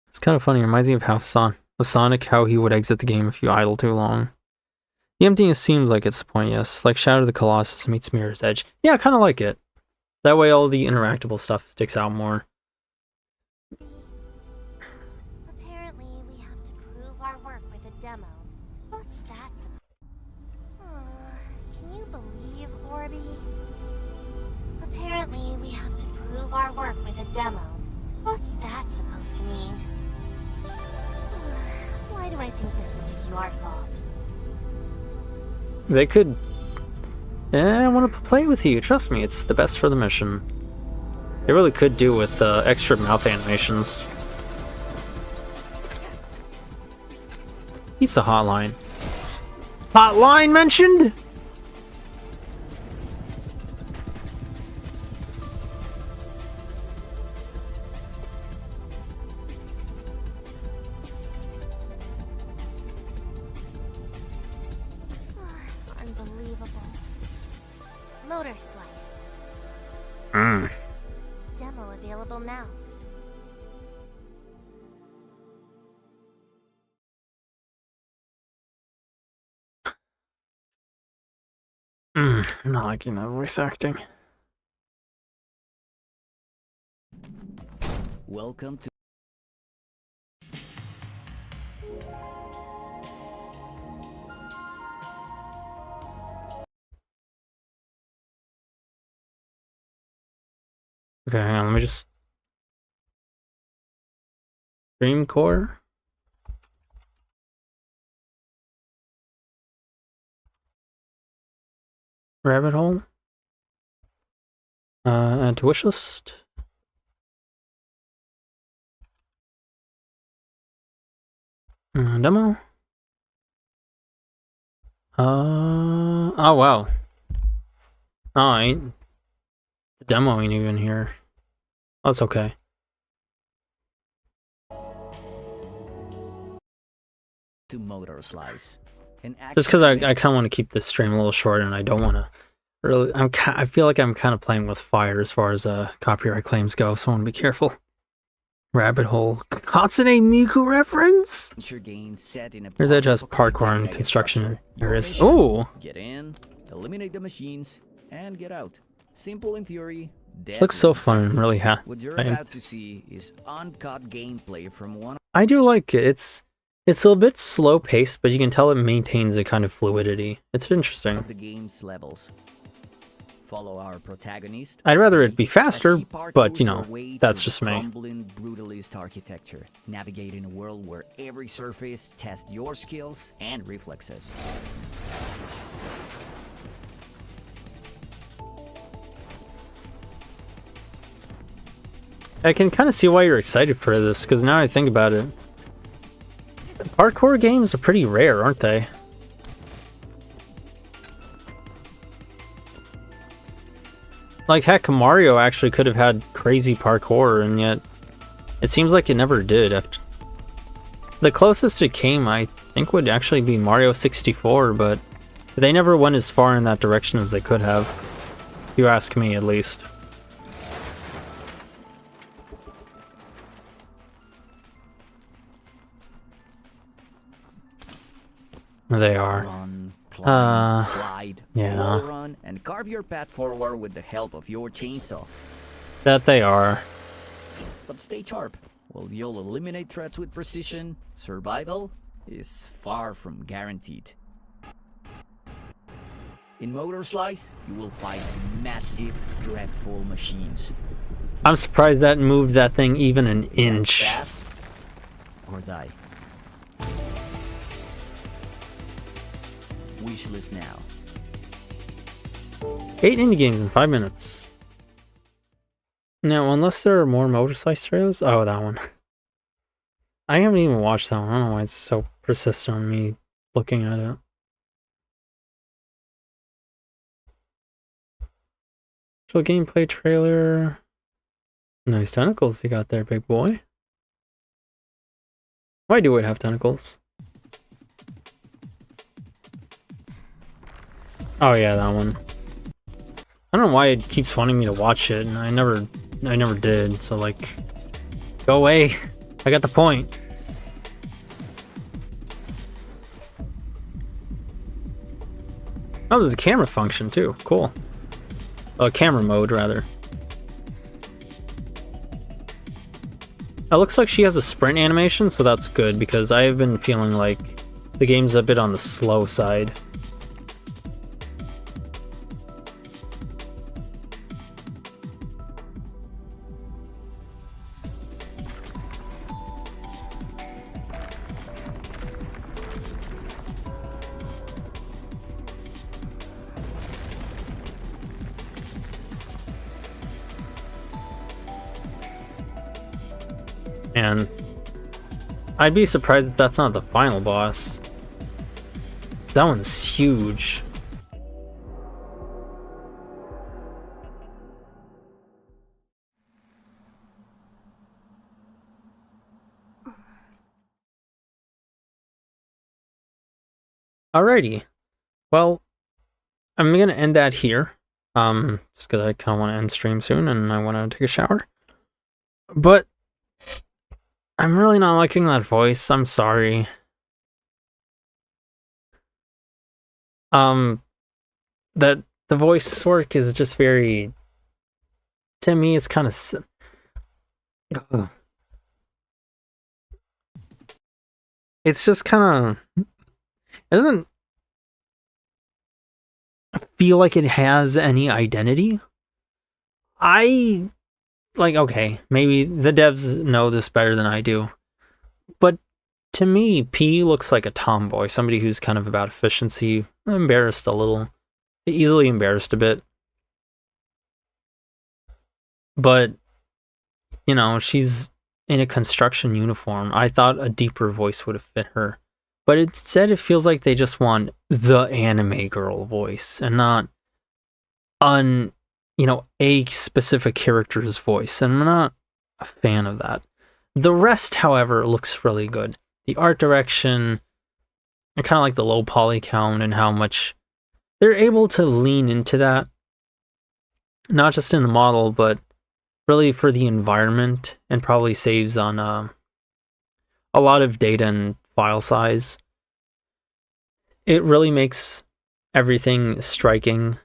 It's kind of funny. It reminds me of how Sonic, how he would exit the game if you idle too long. The emptiness seems like it's the point, yes. Like Shadow of the Colossus meets Mirror's Edge. Yeah, I kind of like it. That way all the interactable stuff sticks out more. Apparently, we have to prove our work with a demo. What's that supposed Can you believe, Orby? Apparently, we have to prove our work with a demo. What's that supposed to mean? Why do I think this is your fault? They could... I want to play with you. Trust me, it's the best for the mission. They really could do with extra mouth animations. Pizza hotline. Hotline mentioned? Unbelievable. Motor slice. Demo available now. I'm not liking that voice acting. Welcome to Okay, hang on, let me just... Dream Core? Rabbit Hole? Add to wish list? Demo? Oh wow. Oh, I ain't... The demo ain't even here. Oh, it's okay. to Motor Slice. Just because I kind of want to keep this stream a little short, and I don't want to really... I feel like I'm kind of playing with fire as far as copyright claims go, so I want to be careful. Rabbit Hole. Hatsune Miku reference? There's Edge has parkour and construction areas. Ooh! Get in, eliminate the machines, and get out. Simple in theory. Looks so fun and really What you're about to see is uncut gameplay from one. I do like it. It's a bit slow paced, but you can tell it maintains a kind of fluidity. It's interesting. Of the game's levels. Follow our protagonist. I'd rather it be faster, but you know, that's just me. Crumbling brutalist architecture, navigating a world where every surface tests your skills and reflexes. I can kind of see why you're excited for this, because now I think about it. Parkour games are pretty rare, aren't they? Like, heck, Mario actually could have had crazy parkour, and yet it seems like it never did. The closest it came, I think, would actually be Mario 64, but they never went as far in that direction as they could have. If you ask me, at least. They are. Run, climb, slide, yeah. wall run, and carve your path forward with the help of your chainsaw. That they are. But stay sharp. While you'll eliminate threats with precision, survival is far from guaranteed. In Motor Slice, you will fight massive, dreadful machines. I'm surprised that moved that thing even an inch. Fast or die. Wishlist now. 8 indie games in 5 minutes. Now, unless there are more Motor Slice trailers... Oh, that one. I haven't even watched that one. I don't know why it's so persistent on me looking at it. Actual gameplay trailer. Nice tentacles you got there, big boy. Why do it have tentacles? Oh yeah, that one. I don't know why it keeps wanting me to watch it, and I never did. So like, go away. I got the point. Oh, there's a camera function too. Cool. Camera mode rather. It looks like she has a sprint animation, so that's good because I've been feeling like the game's a bit on the slow side. And I'd be surprised if that's not the final boss. That one's huge. Alrighty. Well, I'm gonna end that here. Just because I kind of want to end stream soon and I want to take a shower. But I'm really not liking that voice. I'm sorry. That the voice work is just very. To me, it's kind of. It's just kind of. It doesn't feel like it has any identity. Okay, maybe the devs know this better than I do, but to me, P looks like a tomboy, somebody who's kind of about efficiency, embarrassed a little, easily embarrassed a bit. But, you know, she's in a construction uniform. I thought a deeper voice would have fit her. But instead, it feels like they just want the anime girl voice and not a specific character's voice. And I'm not a fan of that. The rest, however, looks really good. The art direction, I kind of like the low poly count and how much they're able to lean into that. Not just in the model, but really for the environment, and probably saves on a lot of data and file size. It really makes everything striking.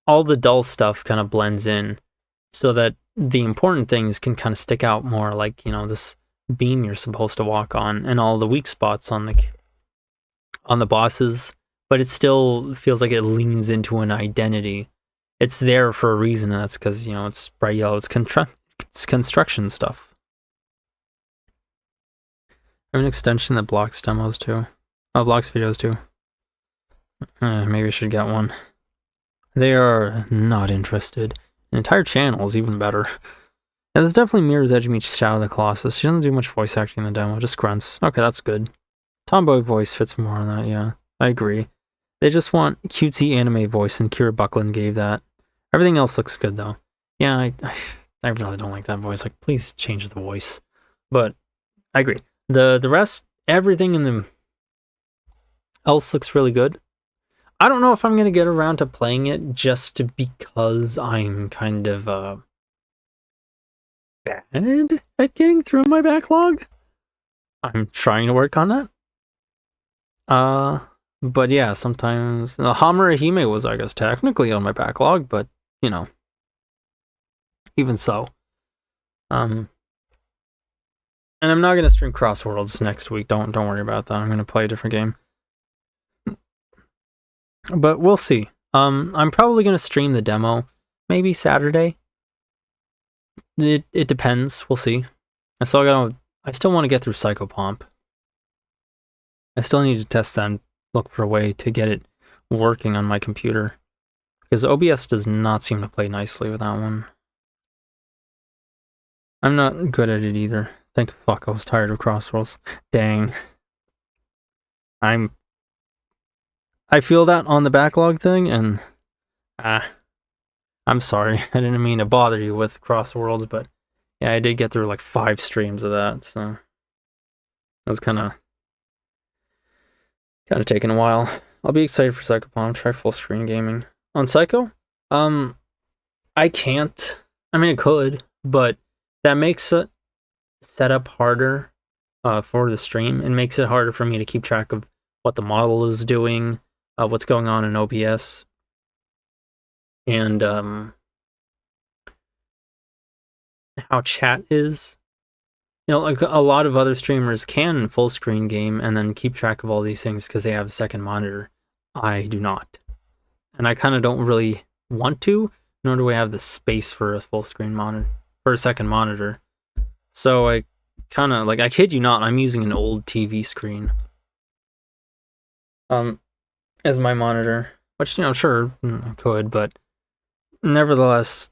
All the dull stuff kind of blends in so that the important things can kind of stick out more, like, this beam you're supposed to walk on and all the weak spots on the bosses, but it still feels like it leans into an identity. It's there for a reason, and that's because, it's bright yellow, it's construction stuff. I have an extension that blocks demos too. Oh, blocks videos too. Maybe I should get one. They are not interested. An entire channel is even better. Yeah, there's definitely Mirror's Edge meets Shadow of the Colossus. She doesn't do much voice acting in the demo, just grunts. Okay, that's good. Tomboy voice fits more on that, yeah. I agree. They just want cutesy anime voice, and Kira Buckland gave that. Everything else looks good, though. Yeah, I really don't like that voice. Like, please change the voice. But I agree. The rest, everything in them else looks really good. I don't know if I'm going to get around to playing it just because I'm kind of bad at getting through my backlog. I'm trying to work on that. But yeah, sometimes the Homura Hime was, I guess, technically on my backlog, but even so. And I'm not gonna stream Crossworlds next week. Don't worry about that. I'm gonna play a different game. But we'll see. I'm probably gonna stream the demo, maybe Saturday. It depends. We'll see. I still want to get through Psychopomp. I still need to test that and look for a way to get it working on my computer, because OBS does not seem to play nicely with that one. I'm not good at it either. Thank fuck I was tired of Crossworlds. Dang. I feel that on the backlog thing, and I'm sorry. I didn't mean to bother you with Crossworlds, but yeah, I did get through like 5 streams of that, so it was kind of taking a while. I'll be excited for Psycho Palm. Try full screen gaming. On Psycho? I can't. I mean, I could, but that makes it setup harder for the stream. It makes it harder for me to keep track of what the model is doing, what's going on in OBS, and how chat is. You know, like a lot of other streamers can full screen game and then keep track of all these things because they have a second monitor. I do not. And I kind of don't really want to, nor do I have the space for a full screen monitor, for a second monitor. So I kind of, like, I kid you not, I'm using an old TV screen as my monitor, which, you know, sure, I could, but nevertheless,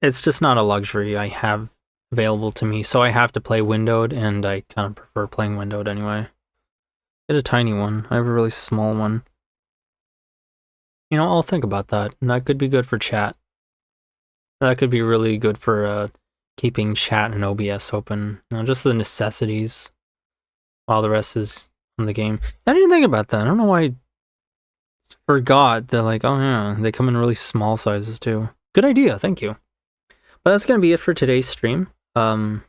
it's just not a luxury I have available to me, so I have to play windowed, and I kind of prefer playing windowed anyway. Get a tiny one. I have a really small one. You know, I'll think about that, and that could be good for chat. That could be really good for keeping chat and OBS open. You know, just the necessities, while the rest is on the game. I didn't think about that. I don't know why I forgot that, like, oh yeah, they come in really small sizes too. Good idea, thank you. But that's going to be it for today's stream. Thank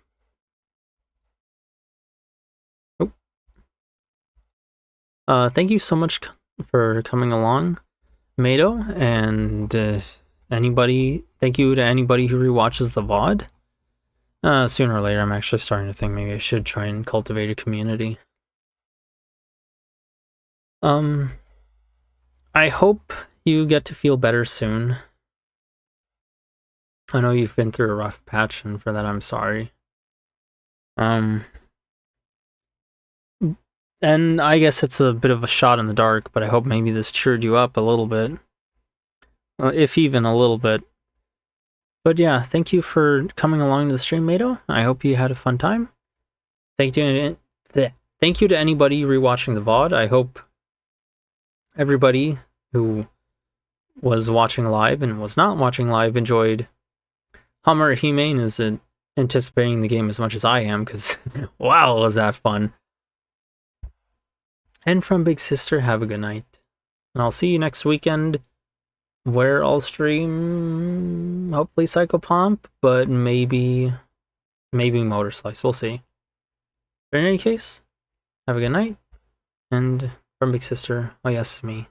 you so much for coming along, Mato, and thank you to anybody who rewatches the VOD. Sooner or later, I'm actually starting to think maybe I should try and cultivate a community. I hope you get to feel better soon. I know you've been through a rough patch, and for that I'm sorry. And I guess it's a bit of a shot in the dark, but I hope maybe this cheered you up a little bit. If even a little bit. But yeah, thank you for coming along to the stream, Mato. I hope you had a fun time. Thank you to anybody rewatching the VOD. I hope everybody who was watching live and was not watching live enjoyed Homura Hime and is anticipating the game as much as I am, because wow, was that fun. And from Big Sister, have a good night. And I'll see you next weekend, where I'll stream, hopefully Psycho Pomp, but maybe Motor Slice. We'll see. But in any case, have a good night. And from Big Sister, oh yes, me.